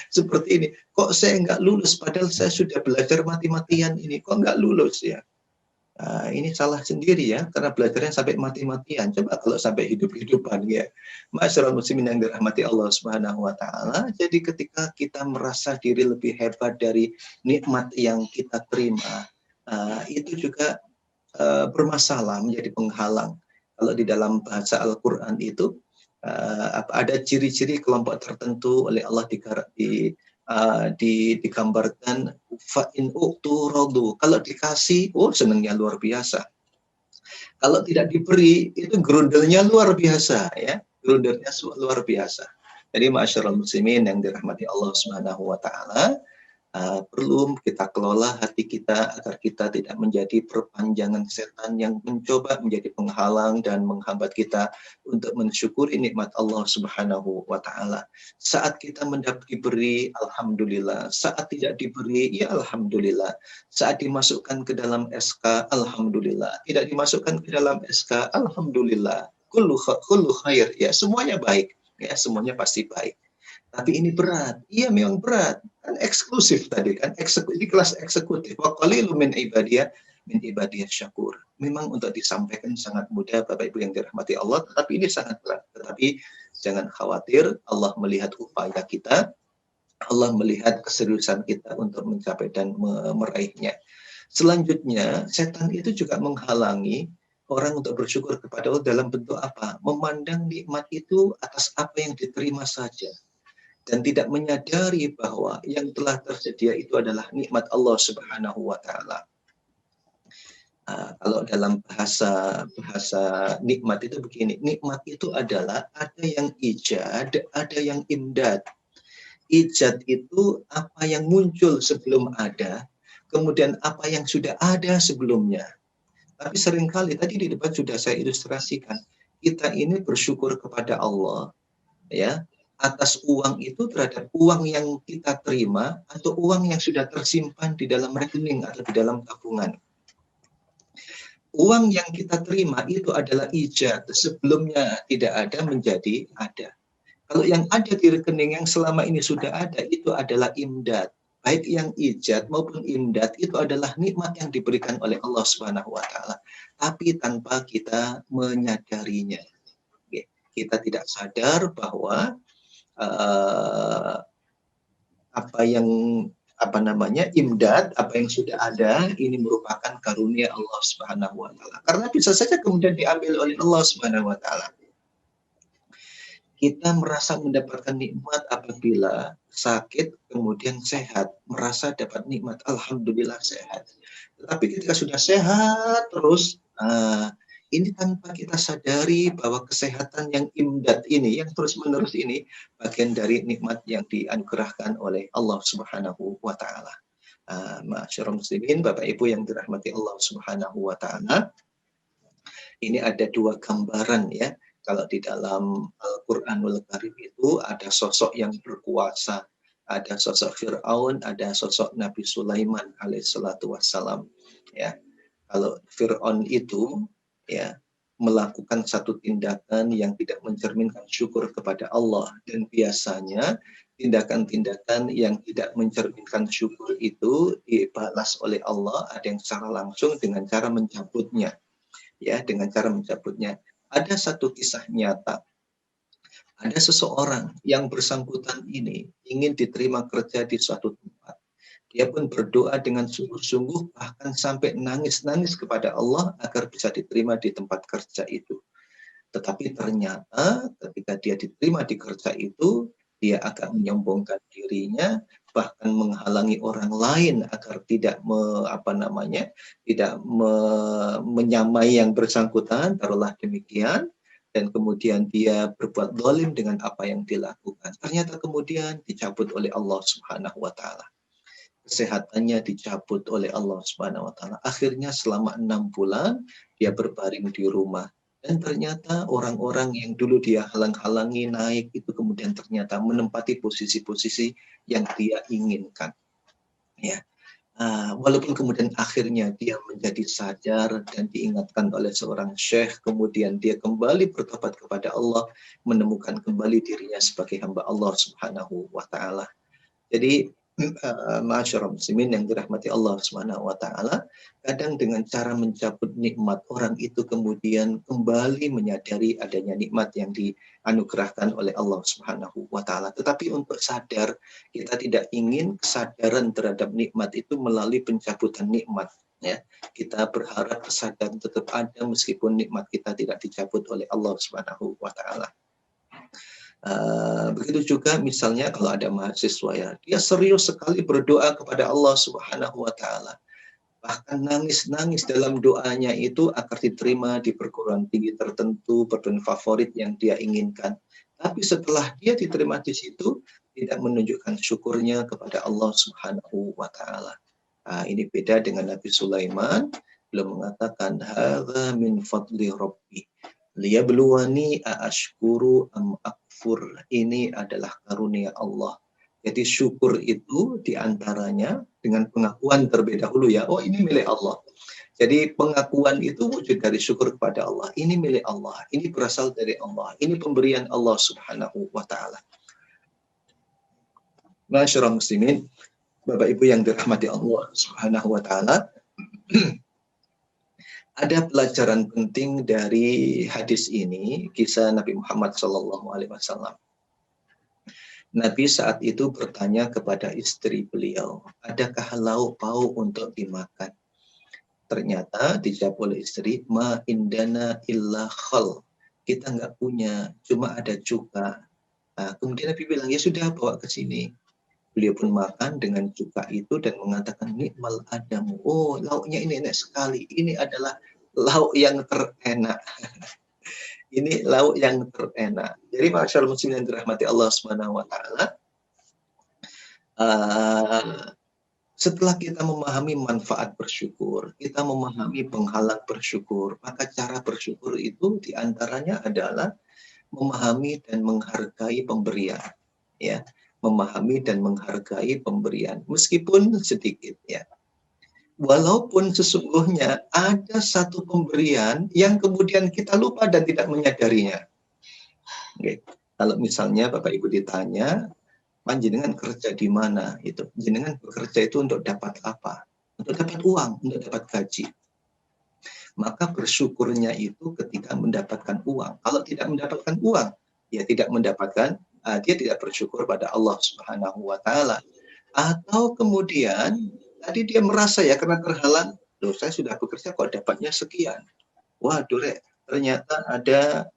seperti ini, kok saya nggak lulus padahal saya sudah belajar mati-matian ini, kok nggak lulus, ya. Ini salah sendiri, ya, karena belajarnya sampai mati-matian. Coba kalau sampai hidup-hidupan, ya. Ma'asyiral muslimin yang dirahmati Allah Subhanahu wa taala, jadi ketika kita merasa diri lebih hebat dari nikmat yang kita terima, itu juga bermasalah, menjadi penghalang. Kalau di dalam bahasa Al-Quran itu ada ciri-ciri kelompok tertentu oleh Allah digambarkan fa'in u'turadu. Kalau dikasih, senangnya luar biasa. Kalau tidak diberi, itu gerundelnya luar biasa, ya, gerundelnya luar biasa. Jadi ma'asyiral muslimin yang dirahmati Allah Subhanahu wa taala, perlu kita kelola hati kita agar kita tidak menjadi perpanjangan setan yang mencoba menjadi penghalang dan menghambat kita untuk mensyukuri nikmat Allah Subhanahu wa taala. Saat kita diberi, alhamdulillah. Saat tidak diberi, ya alhamdulillah. Saat dimasukkan ke dalam SK, alhamdulillah. Tidak dimasukkan ke dalam SK, alhamdulillah. Kullu khair, ya, semuanya baik, ya, semuanya pasti baik. Tapi ini berat. Iya, memang berat. Kan eksklusif tadi, kan, di kelas eksekutif. Wa qalilun min ibadiyah syakur. Memang untuk disampaikan sangat mudah, Bapak Ibu yang dirahmati Allah, tetapi ini sangat berat. Tetapi jangan khawatir, Allah melihat upaya kita, Allah melihat keseriusan kita untuk mencapai dan meraihnya. Selanjutnya, setan itu juga menghalangi orang untuk bersyukur kepada Allah dalam bentuk apa? Memandang nikmat itu atas apa yang diterima saja. Dan tidak menyadari bahwa yang telah tersedia itu adalah nikmat Allah Subhanahu wa Ta'ala. Kalau dalam bahasa nikmat itu begini, nikmat itu adalah ada yang ijad, ada yang imdad. Ijad itu apa yang muncul sebelum ada, kemudian apa yang sudah ada sebelumnya. Tapi seringkali tadi di depan sudah saya ilustrasikan, kita ini bersyukur kepada Allah, ya, atas uang itu terhadap uang yang kita terima atau uang yang sudah tersimpan di dalam rekening atau di dalam tabungan. Uang yang kita terima itu adalah ijad, sebelumnya tidak ada menjadi ada. Kalau yang ada di rekening yang selama ini sudah ada itu adalah imdad. Baik yang ijad maupun imdad itu adalah nikmat yang diberikan oleh Allah Subhanahu wa Ta'ala, tapi tanpa kita menyadarinya. Kita tidak sadar bahwa imdad, apa yang sudah ada ini merupakan karunia Allah Subhanahu wa Ta'ala. Karena bisa saja kemudian diambil oleh Allah Subhanahu wa Ta'ala. Kita merasa mendapatkan nikmat apabila sakit kemudian sehat, merasa dapat nikmat, alhamdulillah sehat. Tetapi ketika sudah sehat terus, ini tanpa kita sadari bahwa kesehatan yang imdad ini, yang terus-menerus ini, bagian dari nikmat yang dianugerahkan oleh Allah Subhanahu wa Ta'ala. Ma'asyiral muslimin, Bapak Ibu yang dirahmati Allah Subhanahu wa Ta'ala, ini ada dua gambaran ya. Kalau di dalam Al-Qur'anul Karim itu ada sosok yang berkuasa, ada sosok Fir'aun, ada sosok Nabi Sulaiman alaihissalatu wassalam. Ya. Kalau Fir'aun itu ya melakukan satu tindakan yang tidak mencerminkan syukur kepada Allah, dan biasanya tindakan-tindakan yang tidak mencerminkan syukur itu dibalas oleh Allah, ada yang secara langsung dengan cara mencabutnya, ya, dengan cara mencabutnya. Ada satu kisah nyata, ada seseorang yang bersangkutan ini ingin diterima kerja di suatu tempat. Dia pun berdoa dengan sungguh-sungguh, bahkan sampai nangis-nangis kepada Allah agar bisa diterima di tempat kerja itu. Tetapi ternyata ketika dia diterima di kerja itu, dia akan menyombongkan dirinya, bahkan menghalangi orang lain agar tidak menyamai yang bersangkutan, taruhlah demikian. Dan kemudian dia berbuat zalim dengan apa yang dilakukan. Ternyata kemudian dicabut oleh Allah Subhanahu wa Ta'ala. Kesehatannya dicabut oleh Allah Subhanahu wa Ta'ala. Akhirnya selama 6 bulan dia berbaring di rumah, dan ternyata orang-orang yang dulu dia halang-halangi naik itu kemudian ternyata menempati posisi-posisi yang dia inginkan. Ya. Walaupun kemudian akhirnya dia menjadi sadar dan diingatkan oleh seorang syekh, kemudian dia kembali bertobat kepada Allah, menemukan kembali dirinya sebagai hamba Allah Subhanahu wa Ta'ala. Jadi ma'asyiral muslimin yang dirahmati Allah Subhanahu wa Ta'ala, kadang dengan cara mencabut nikmat, orang itu kemudian kembali menyadari adanya nikmat yang dianugerahkan oleh Allah Subhanahu wa Ta'ala. Tetapi untuk sadar, kita tidak ingin kesadaran terhadap nikmat itu melalui pencabutan nikmat, ya. Kita berharap kesadaran tetap ada meskipun nikmat kita tidak dicabut oleh Allah Subhanahu wa Ta'ala. Begitu juga misalnya kalau ada mahasiswa ya, dia serius sekali berdoa kepada Allah Subhanahu wa Ta'ala, bahkan nangis-nangis dalam doanya itu agar diterima di perguruan tinggi tertentu, perguruan favorit yang dia inginkan. Tapi setelah dia diterima di situ, tidak menunjukkan syukurnya kepada Allah Subhanahu wa Ta'ala. Ini beda dengan Nabi Sulaiman, beliau mengatakan hadza min fadli rabbi liyabluwani aashkuru am akfur. Ini adalah karunia Allah. Jadi syukur itu diantaranya dengan pengakuan terlebih dahulu ya, oh ini milik Allah. Jadi pengakuan itu wujud dari syukur kepada Allah. Ini milik Allah, ini berasal dari Allah, ini pemberian Allah Subhanahu wa Ta'ala. Ma'asyiral muslimin, Bapak Ibu yang dirahmati Allah Subhanahu wa Ta'ala, ada pelajaran penting dari hadis ini, kisah Nabi Muhammad SAW. Nabi saat itu bertanya kepada istri beliau, adakah lauk pauk untuk dimakan? Ternyata dijawab oleh istri, ma indana illa khal. Kita nggak punya, cuma ada cuka. Nah, kemudian Nabi bilang, ya sudah bawa ke sini. Beliau pun makan dengan cuka itu dan mengatakan, nikmal adamu. Oh, lauknya ini enak sekali. Ini adalah lauk yang terenak. Ini lauk yang terenak. Jadi masyaallah muslimin yang dirahmati Allah Subhanahu wa taala, setelah kita memahami manfaat bersyukur, kita memahami penghalang bersyukur, maka cara bersyukur itu diantaranya adalah memahami dan menghargai pemberian, ya, memahami dan menghargai pemberian, meskipun sedikit, ya. Walaupun sesungguhnya ada satu pemberian yang kemudian kita lupa dan tidak menyadarinya. Oke. Kalau misalnya Bapak Ibu ditanya, panjenengan kerja di mana? Itu jenengan bekerja itu untuk dapat apa? Untuk dapat uang, untuk dapat gaji. Maka bersyukurnya itu ketika mendapatkan uang. Kalau tidak mendapatkan uang, ya tidak mendapatkan, dia tidak bersyukur pada Allah Subhanahu wa taala. Atau kemudian tadi dia merasa ya karena terhalang, loh saya sudah bekerja kok dapatnya sekian. Waduh Rek, ternyata ada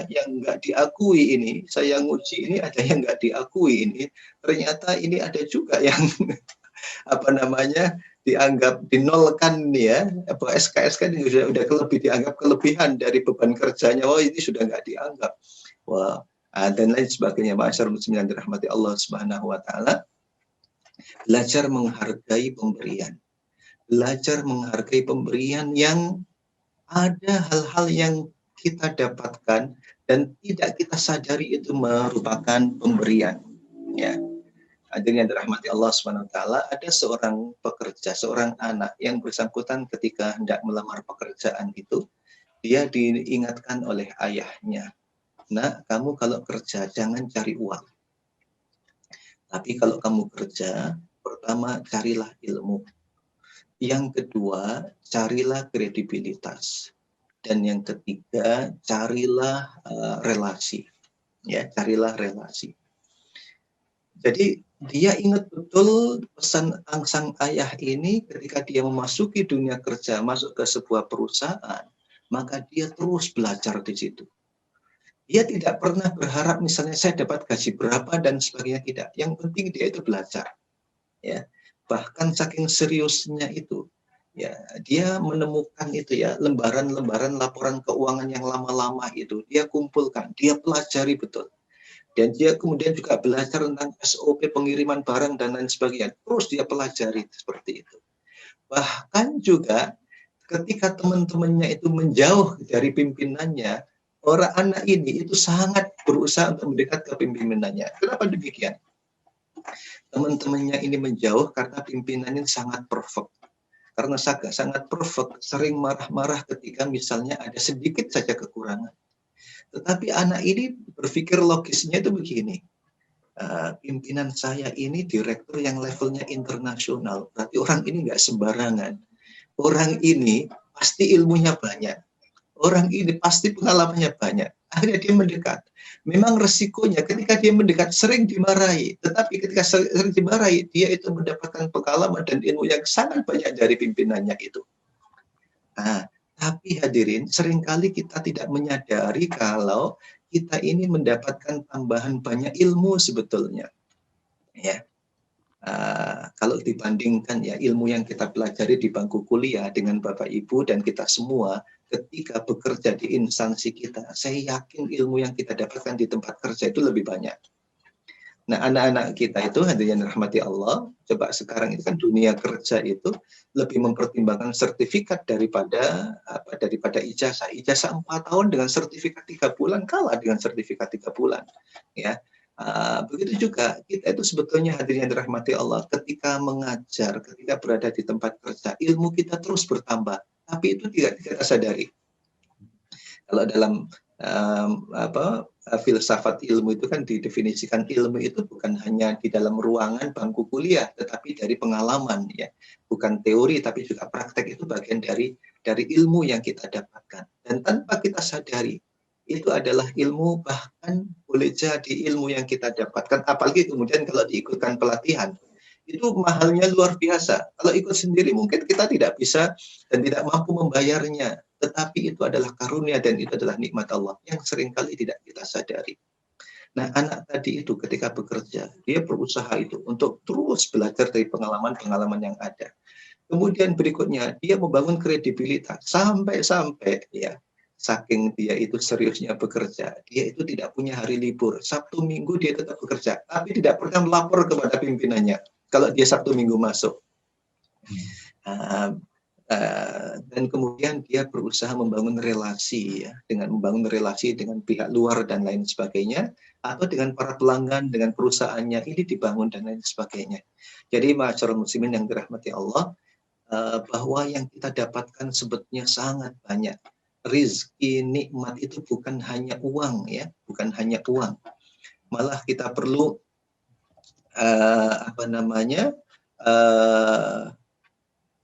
yang nggak diakui ini. Saya nguji ini ada yang nggak diakui ini. Ternyata ini ada juga yang dianggap dinolkan ya. SKS kan sudah dianggap kelebihan dari beban kerjanya. Oh ini sudah nggak dianggap. Wah, dan lain sebagainya. Masyaallah muslimin yang dirahmati Allah Subhanahu wa taala. Belajar menghargai pemberian. Belajar menghargai pemberian yang ada hal-hal yang kita dapatkan dan tidak kita sadari itu merupakan pemberian. Ya. Hadirin yang dirahmati Allah SWT, ada seorang pekerja, seorang anak yang bersangkutan ketika hendak melamar pekerjaan itu, dia diingatkan oleh ayahnya, nak, kamu kalau kerja jangan cari uang. Tapi kalau kamu kerja, pertama carilah ilmu. Yang kedua, carilah kredibilitas. Dan yang ketiga, carilah relasi. Ya, carilah relasi. Jadi dia ingat betul pesan sang ayah ini ketika dia memasuki dunia kerja, masuk ke sebuah perusahaan, maka dia terus belajar di situ. Dia tidak pernah berharap misalnya saya dapat gaji berapa dan sebagainya, tidak. Yang penting dia itu belajar. Ya, bahkan saking seriusnya itu, ya, dia menemukan itu ya, lembaran-lembaran laporan keuangan yang lama-lama itu dia kumpulkan, dia pelajari betul. Dan dia kemudian juga belajar tentang SOP pengiriman barang dan lain sebagainya. Terus dia pelajari seperti itu. Bahkan juga ketika teman-temannya itu menjauh dari pimpinannya, orang anak ini itu sangat berusaha untuk mendekat ke pimpinannya. Kenapa demikian? Teman-temannya ini menjauh karena pimpinannya sangat perfect. Karena sangat perfect, sering marah-marah ketika misalnya ada sedikit saja kekurangan. Tetapi anak ini berpikir logisnya itu begini, pimpinan saya ini direktur yang levelnya internasional, berarti orang ini nggak sembarangan. Orang ini pasti ilmunya banyak. Orang ini pasti pengalamannya banyak. Akhirnya dia mendekat. Memang resikonya ketika dia mendekat sering dimarahi. Tetapi ketika sering dimarahi, dia itu mendapatkan pengalaman dan ilmu yang sangat banyak dari pimpinannya itu. Nah, tapi hadirin, seringkali kita tidak menyadari kalau kita ini mendapatkan tambahan banyak ilmu sebetulnya. Ya. Kalau dibandingkan ya ilmu yang kita pelajari di bangku kuliah dengan Bapak Ibu dan kita semua ketika bekerja di instansi kita, saya yakin ilmu yang kita dapatkan di tempat kerja itu lebih banyak. Nah, anak-anak kita itu hadirin rahmati Allah, coba sekarang itu kan dunia kerja itu lebih mempertimbangkan sertifikat daripada ijazah. Ijazah 4 tahun dengan sertifikat 3 bulan kalah dengan sertifikat 3 bulan. Ya. Begitu juga kita itu sebetulnya hadirin yang dirahmati Allah ketika mengajar, ketika berada di tempat kerja, ilmu kita terus bertambah, tapi itu tidak kita sadari. Kalau dalam filsafat ilmu itu kan didefinisikan ilmu itu bukan hanya di dalam ruangan bangku kuliah, tetapi dari pengalaman ya, bukan teori tapi juga praktek. Itu bagian dari ilmu yang kita dapatkan dan tanpa kita sadari itu adalah ilmu, bahkan boleh jadi ilmu yang kita dapatkan, apalagi kemudian kalau diikutkan pelatihan, Itu mahalnya luar biasa. Kalau ikut sendiri mungkin kita tidak bisa dan tidak mampu membayarnya. Tetapi itu adalah karunia dan itu adalah nikmat Allah yang seringkali tidak kita sadari. Nah, anak tadi itu ketika bekerja, dia berusaha itu untuk terus belajar dari pengalaman-pengalaman yang ada. Kemudian berikutnya, dia membangun kredibilitas. Sampai-sampai ya, saking dia itu seriusnya bekerja, dia itu tidak punya hari libur. Sabtu Minggu dia tetap bekerja, tapi tidak pernah melapor kepada pimpinannya kalau dia Sabtu Minggu masuk. Dan kemudian dia berusaha membangun relasi ya, dengan membangun relasi dengan pihak luar dan lain sebagainya, atau dengan para pelanggan, dengan perusahaannya, ini dibangun dan lain sebagainya. Jadi ma'asyiral muslimin yang dirahmati Allah, bahwa yang kita dapatkan sebetulnya sangat banyak. Rizki, nikmat itu bukan hanya uang ya, bukan hanya uang. Malah kita perlu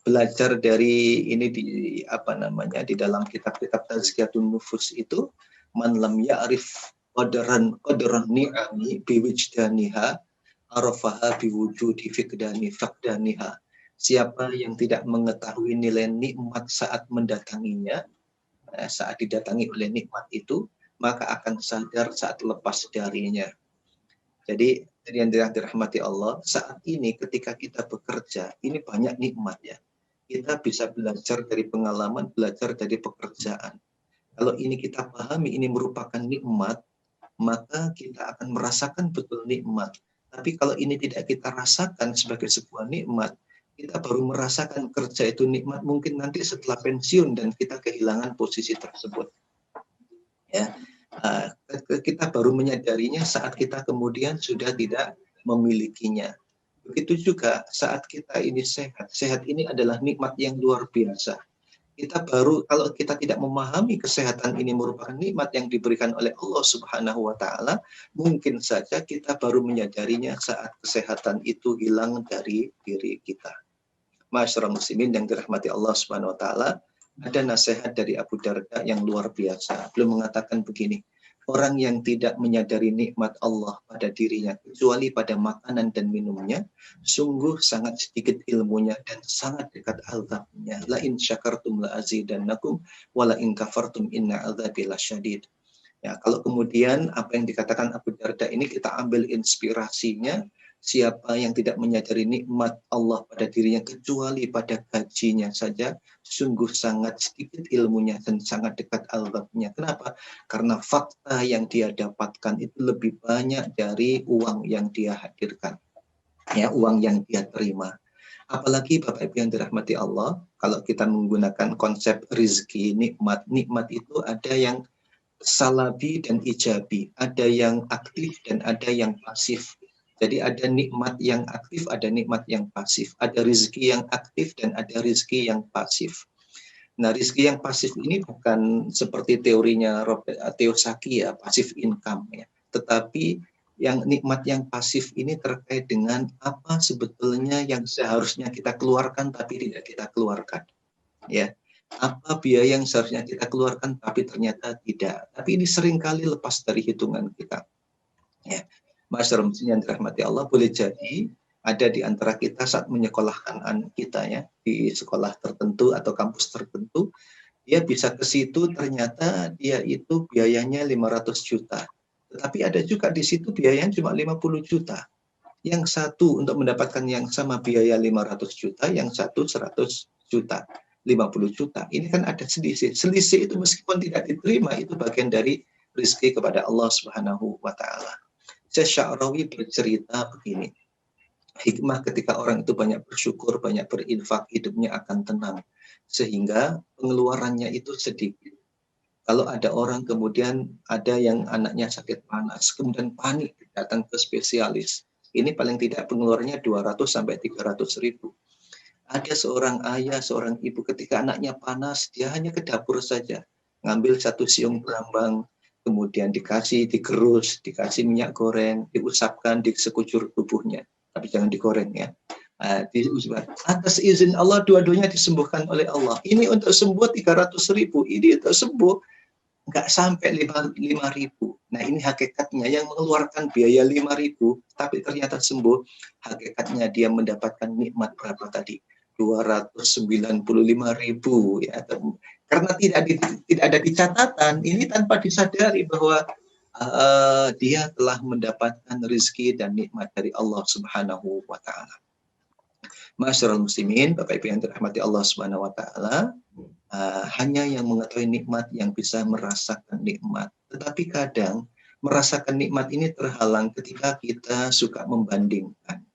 belajar dari ini di dalam kitab-kitab Tazkiyatun Nufus itu, man lam ya'rif qadran ni'ami biwijdaniha arafaha biwujudi faqdaniha. Siapa yang tidak mengetahui nilai nikmat saat mendatanginya, saat didatangi oleh nikmat itu, maka akan sadar saat lepas darinya. Jadi yang dirahmati Allah, saat ini ketika kita bekerja, ini banyak nikmat ya. Kita bisa belajar dari pengalaman, belajar dari pekerjaan. Kalau ini kita pahami, ini merupakan nikmat, maka kita akan merasakan betul nikmat. Tapi kalau ini tidak kita rasakan sebagai sebuah nikmat, kita baru merasakan kerja itu nikmat mungkin nanti setelah pensiun dan kita kehilangan posisi tersebut. Ya, kita baru menyadarinya saat kita kemudian sudah tidak memilikinya. Begitu juga saat kita ini sehat. Sehat ini adalah nikmat yang luar biasa. Kita baru, kalau kita tidak memahami kesehatan ini merupakan nikmat yang diberikan oleh Allah Subhanahu wa Ta'ala, mungkin saja kita baru menyadarinya saat kesehatan itu hilang dari diri kita. Ma'asyiral muslimin yang dirahmati Allah Subhanahu wa Ta'ala, ada nasihat dari Abu Darda yang luar biasa. Beliau mengatakan begini, orang yang tidak menyadari nikmat Allah pada dirinya kecuali pada makanan dan minumnya, sungguh sangat sedikit ilmunya dan sangat dekat azabnya. La in syakartum la azidannakum wa la in kafartum inna azabi lasyadid. Ya, kalau kemudian apa yang dikatakan Abu Darda ini kita ambil inspirasinya, siapa yang tidak menyadari nikmat Allah pada dirinya kecuali pada gajinya saja, sungguh sangat sedikit ilmunya dan sangat dekat azabnya. Kenapa? Karena fakta yang dia dapatkan itu lebih banyak dari uang yang dia hadirkan, ya, uang yang dia terima. Apalagi Bapak Ibu yang dirahmati Allah, kalau kita menggunakan konsep rizki, nikmat itu ada yang salabi dan ijabi, ada yang aktif dan ada yang pasif. Jadi ada nikmat yang aktif, ada nikmat yang pasif. Ada rizki yang aktif dan ada rizki yang pasif. Nah, rizki yang pasif ini bukan seperti teorinya Kiyosaki ya, pasif income ya. Tetapi yang nikmat yang pasif ini terkait dengan apa sebetulnya yang seharusnya kita keluarkan tapi tidak kita keluarkan. Ya. Apa biaya yang seharusnya kita keluarkan tapi ternyata tidak. Tapi ini seringkali lepas dari hitungan kita. Ya. Masyarakat yang dirahmati Allah, boleh jadi ada di antara kita saat menyekolahkan anak kita ya di sekolah tertentu atau kampus tertentu, dia bisa ke situ ternyata dia itu biayanya 500 juta. Tetapi ada juga di situ biayanya cuma 50 juta. Yang satu untuk mendapatkan yang sama biaya 500 juta, yang satu 100 juta, 50 juta. Ini kan ada selisih. Selisih itu meskipun tidak diterima, itu bagian dari rezeki kepada Allah Subhanahu wa Ta'ala. Sya'rawi bercerita begini, hikmah ketika orang itu banyak bersyukur, banyak berinfak, hidupnya akan tenang, sehingga pengeluarannya itu sedikit. Kalau ada orang kemudian ada yang anaknya sakit panas, kemudian panik datang ke spesialis, ini paling tidak pengeluarannya 200 sampai 300 ribu. Ada seorang ayah, seorang ibu ketika anaknya panas, dia hanya ke dapur saja, ngambil satu siung berambang, kemudian digerus, dikasih minyak goreng, diusapkan di sekujur tubuhnya, tapi jangan digoreng ya. Atas izin Allah dua-duanya disembuhkan oleh Allah. Ini untuk sembuh 300 ribu, ini untuk sembuh nggak sampai 5.000. Nah ini hakikatnya, yang mengeluarkan biaya 5.000 tapi ternyata sembuh, hakikatnya dia mendapatkan nikmat berapa tadi? 295.000 ya. Karena tidak ada di catatan, ini tanpa disadari bahwa dia telah mendapatkan rezeki dan nikmat dari Allah Subhanahu wa taala. Masyarul muslimin, Bapak Ibu yang dirahmati Allah Subhanahu wa taala, hanya yang mengetahui nikmat yang bisa merasakan nikmat. Tetapi kadang merasakan nikmat ini terhalang ketika kita suka membandingkan.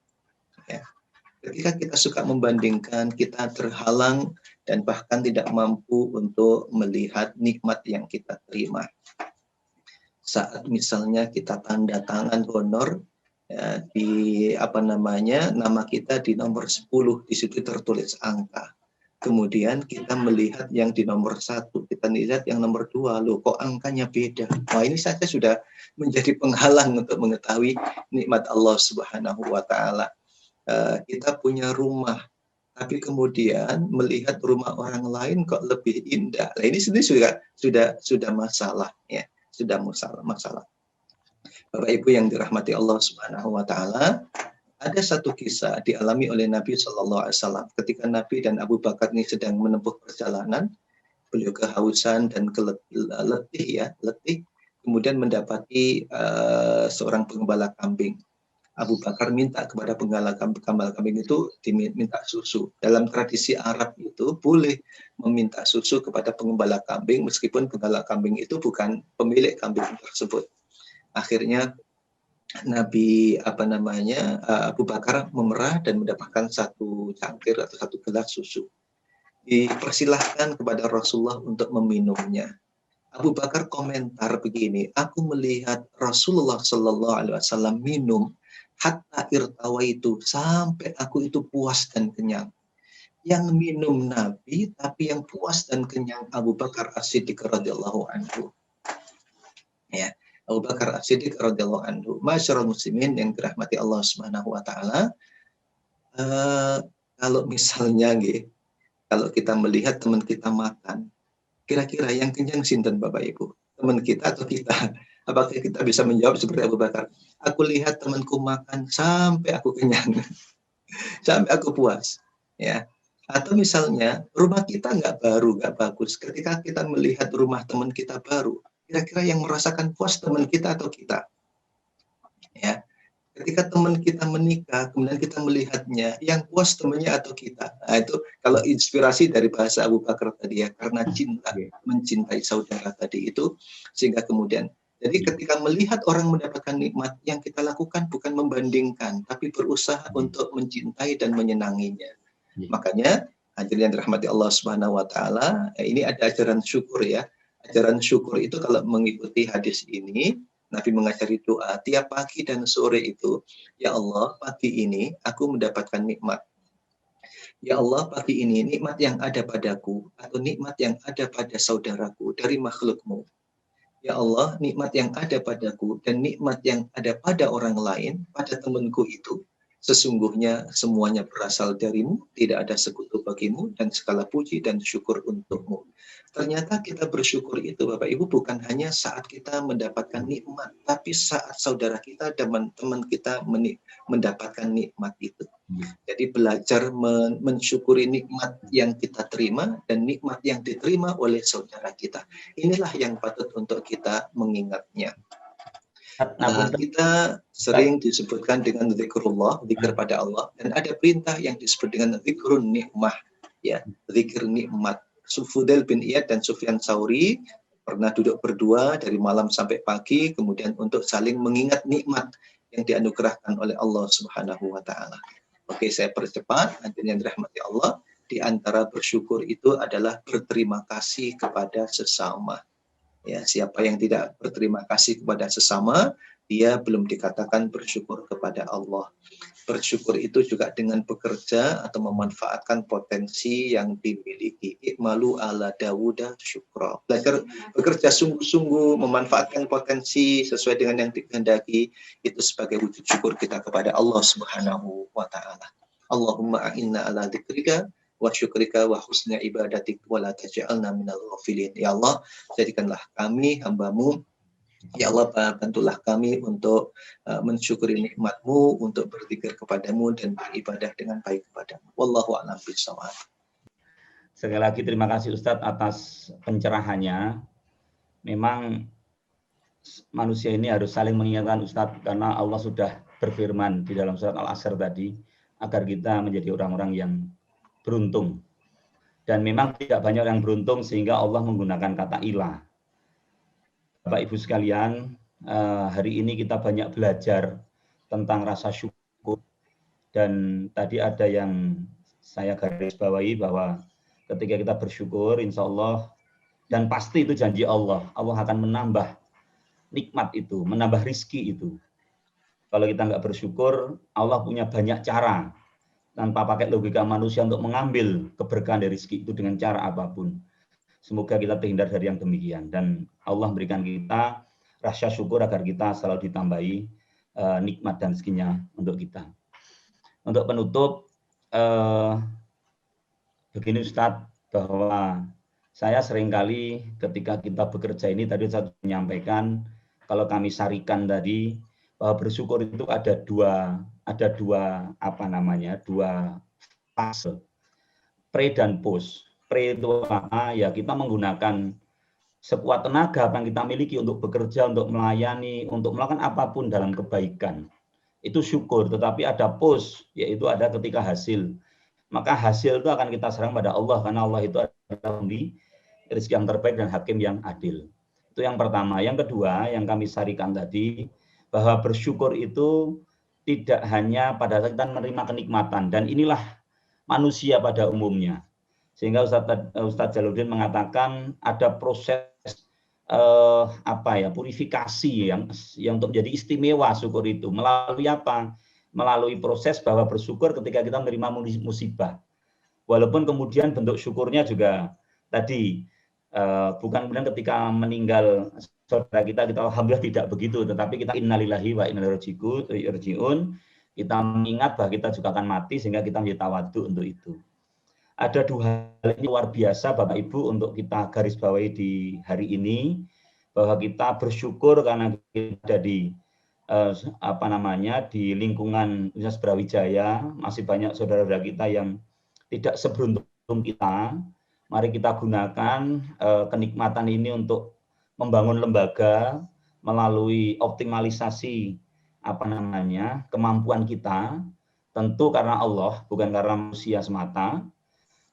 Ya. Ketika kita suka membandingkan, kita terhalang dan bahkan tidak mampu untuk melihat nikmat yang kita terima. Saat misalnya kita tanda tangan honor, ya, di nama kita di nomor 10, di situ tertulis angka. Kemudian kita melihat yang di nomor 1, kita lihat yang nomor 2, loh kok angkanya beda. Wah, ini saja sudah menjadi penghalang untuk mengetahui nikmat Allah Subhanahu wa taala. Kita punya rumah, tapi kemudian melihat rumah orang lain kok lebih indah. Nah, ini sendiri sudah masalah, ya, sudah masalah. Bapak Ibu yang dirahmati Allah Subhanahu wa taala, ada satu kisah dialami oleh Nabi Shallallahu Alaihi Wasallam ketika Nabi dan Abu Bakar ini sedang menempuh perjalanan, beliau kehausan dan letih, kemudian mendapati seorang penggembala kambing. Abu Bakar minta kepada penggembala kambing itu diminta susu. Dalam tradisi Arab itu boleh meminta susu kepada penggembala kambing meskipun penggembala kambing itu bukan pemilik kambing tersebut. Akhirnya Nabi Abu Bakar memerah dan mendapatkan satu cangkir atau satu gelas susu. Dipersilahkan kepada Rasulullah untuk meminumnya. Abu Bakar komentar begini, aku melihat Rasulullah Shallallahu Alaihi Wasallam minum hatta irtawaitu, sampai aku itu puas dan kenyang. Yang minum Nabi, tapi yang puas dan kenyang Abu Bakar As-Siddiq radhiyallahu anhu. Ya, Abu Bakar As-Siddiq radhiyallahu anhu. Masyarul muslimin yang dirahmati Allah Subhanahu wa taala. Kalau misalnya kalau kita melihat teman kita makan, kira-kira yang kenyang sinten Bapak Ibu? Teman kita atau kita? Apakah kita bisa menjawab seperti Abu Bakar? Aku lihat temanku makan sampai aku kenyang, sampai aku puas. Ya. Atau misalnya rumah kita nggak baru, nggak bagus. Ketika kita melihat rumah teman kita baru, kira-kira yang merasakan puas teman kita atau kita? Ya. Ketika teman kita menikah, kemudian kita melihatnya, yang puas temannya atau kita? Nah, itu kalau inspirasi dari bahasa Abu Bakar tadi ya, karena cinta, mencintai saudara tadi itu, sehingga kemudian, jadi ketika melihat orang mendapatkan nikmat, yang kita lakukan bukan membandingkan, tapi berusaha untuk mencintai dan menyenanginya. Makanya, hadirin yang dirahmati Allah Subhanahu wa taala, ini ada ajaran syukur ya. Ajaran syukur itu kalau mengikuti hadis ini, Nabi mengajari doa tiap pagi dan sore itu, ya Allah, pagi ini aku mendapatkan nikmat. Ya Allah, pagi ini nikmat yang ada padaku atau nikmat yang ada pada saudaraku dari makhlukmu. Ya Allah, nikmat yang ada padaku dan nikmat yang ada pada orang lain, pada temanku itu, sesungguhnya semuanya berasal darimu, tidak ada sekutu bagimu, dan segala puji dan syukur untukmu. Ternyata kita bersyukur itu Bapak Ibu bukan hanya saat kita mendapatkan nikmat, tapi saat saudara kita dan teman kita mendapatkan nikmat itu. Jadi belajar mensyukuri nikmat yang kita terima dan nikmat yang diterima oleh saudara kita. Inilah yang patut untuk kita mengingatnya. Kita sering disebutkan dengan zikrullah, zikir pada Allah, dan ada perintah yang disebut dengan zikrun nikmah, ya, zikir nikmat. Fudail bin Iyad dan Sufyan Tsauri pernah duduk berdua dari malam sampai pagi, kemudian untuk saling mengingat nikmat yang dianugerahkan oleh Allah Subhanahu wa taala. Oke, saya percepat, hadirin yang dirahmati Allah, di antara bersyukur itu adalah berterima kasih kepada sesama. Ya, siapa yang tidak berterima kasih kepada sesama, dia belum dikatakan bersyukur kepada Allah. Bersyukur itu juga dengan bekerja atau memanfaatkan potensi yang dimiliki. I'malu ala Dawuda syukra. Belajar bekerja sungguh-sungguh, memanfaatkan potensi sesuai dengan yang dikehendaki, itu sebagai wujud syukur kita kepada Allah Subhanahu wa taala. Allahumma a'inna ala dzikrika wa syukrika wa husna ibadatik wa la taj'alna minal ghafilin. Ya Allah, jadikanlah kami hamba-Mu, ya Allah, bantulah kami untuk mensyukuri nikmat-Mu, untuk berzikir kepadamu dan beribadah dengan baik kepadamu. Wallahu a'lam bishawab. Sekali lagi terima kasih Ustadz atas pencerahannya. Memang manusia ini harus saling mengingatkan Ustadz, karena Allah sudah berfirman di dalam surat Al-Asr tadi, agar kita menjadi orang-orang yang beruntung. Dan memang tidak banyak yang beruntung sehingga Allah menggunakan kata ilah. Bapak Ibu sekalian, hari ini kita banyak belajar tentang rasa syukur. Dan tadi ada yang saya garis bawahi bahwa ketika kita bersyukur, insya Allah, dan pasti itu janji Allah, Allah akan menambah nikmat itu, menambah rizki itu. Kalau kita nggak bersyukur, Allah punya banyak cara tanpa pakai logika manusia untuk mengambil keberkahan dari rizki itu dengan cara apapun. Semoga kita terhindar dari yang demikian dan Allah memberikan kita rasa syukur agar kita selalu ditambahi nikmat dan rezekinya untuk kita. Untuk penutup, begini Ustadz, bahwa saya seringkali ketika kita bekerja ini, tadi saya menyampaikan, kalau kami sarikan tadi, bahwa bersyukur itu ada dua fase, pre dan post. Pre itu apa? Ya kita menggunakan sekuat tenaga yang kita miliki untuk bekerja, untuk melayani, untuk melakukan apapun dalam kebaikan. Itu syukur, tetapi ada post, yaitu ada ketika hasil. Maka hasil itu akan kita serahkan pada Allah, karena Allah itu adalah rezeki yang terbaik dan hakim yang adil. Itu yang pertama. Yang kedua, yang kami sarikan tadi, bahwa bersyukur itu tidak hanya pada saat kita menerima kenikmatan, dan inilah manusia pada umumnya. Sehingga Ustadz Jalaluddin mengatakan ada proses purifikasi yang untuk menjadi istimewa syukur itu. Melalui apa? Melalui proses bahwa bersyukur ketika kita menerima musibah. Walaupun kemudian bentuk syukurnya juga tadi bukan kemudian ketika meninggal saudara kita alhamdulillah tidak begitu, tetapi kita innalillahi wa inna ilaihi raji'un, kita mengingat bahwa kita juga akan mati sehingga kita menjadi tawadhu untuk itu. Ada dua hal ini luar biasa Bapak Ibu untuk kita garis bawahi di hari ini, bahwa kita bersyukur karena kita ada di di lingkungan Universitas Brawijaya, masih banyak saudara-saudara kita yang tidak seberuntung kita. Mari kita gunakan kenikmatan ini untuk membangun lembaga melalui optimalisasi kemampuan kita, tentu karena Allah, bukan karena manusia semata.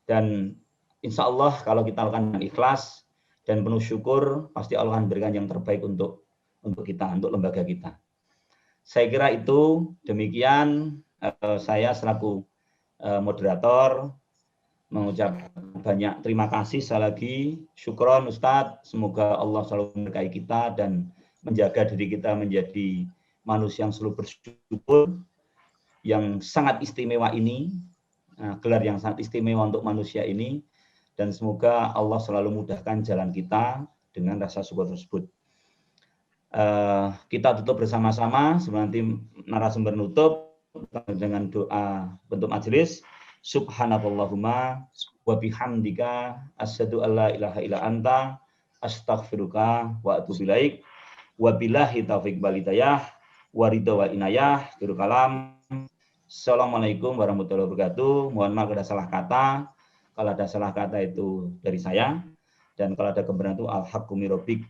Dan insya Allah kalau kita lakukan dengan ikhlas dan penuh syukur, pasti Allah akan berikan yang terbaik untuk kita, untuk lembaga kita. Saya kira itu demikian, saya selaku moderator mengucapkan banyak terima kasih sekali lagi. Syukron Ustadz, semoga Allah selalu memberkahi kita dan menjaga diri kita menjadi manusia yang selalu bersyukur, yang sangat istimewa ini, gelar yang sangat istimewa untuk manusia ini, dan semoga Allah selalu mudahkan jalan kita dengan rasa syukur tersebut. Kita tutup bersama-sama, sebelum nanti narasumber nutup dengan doa bentuk majelis. Subhanakallahumma wa bihamdika asyhadu an la ilaha illa anta astaghfiruka wa atubu ilaik. Wa billahi taufiq wal hidayah wa ridha wa inayah. Akhirul kalam. Assalamualaikum warahmatullahi wabarakatuh. Mohon maaf ada salah kata. Kalau ada salah kata itu dari saya, dan kalau ada kebenaran itu al-haqqu min rabbik.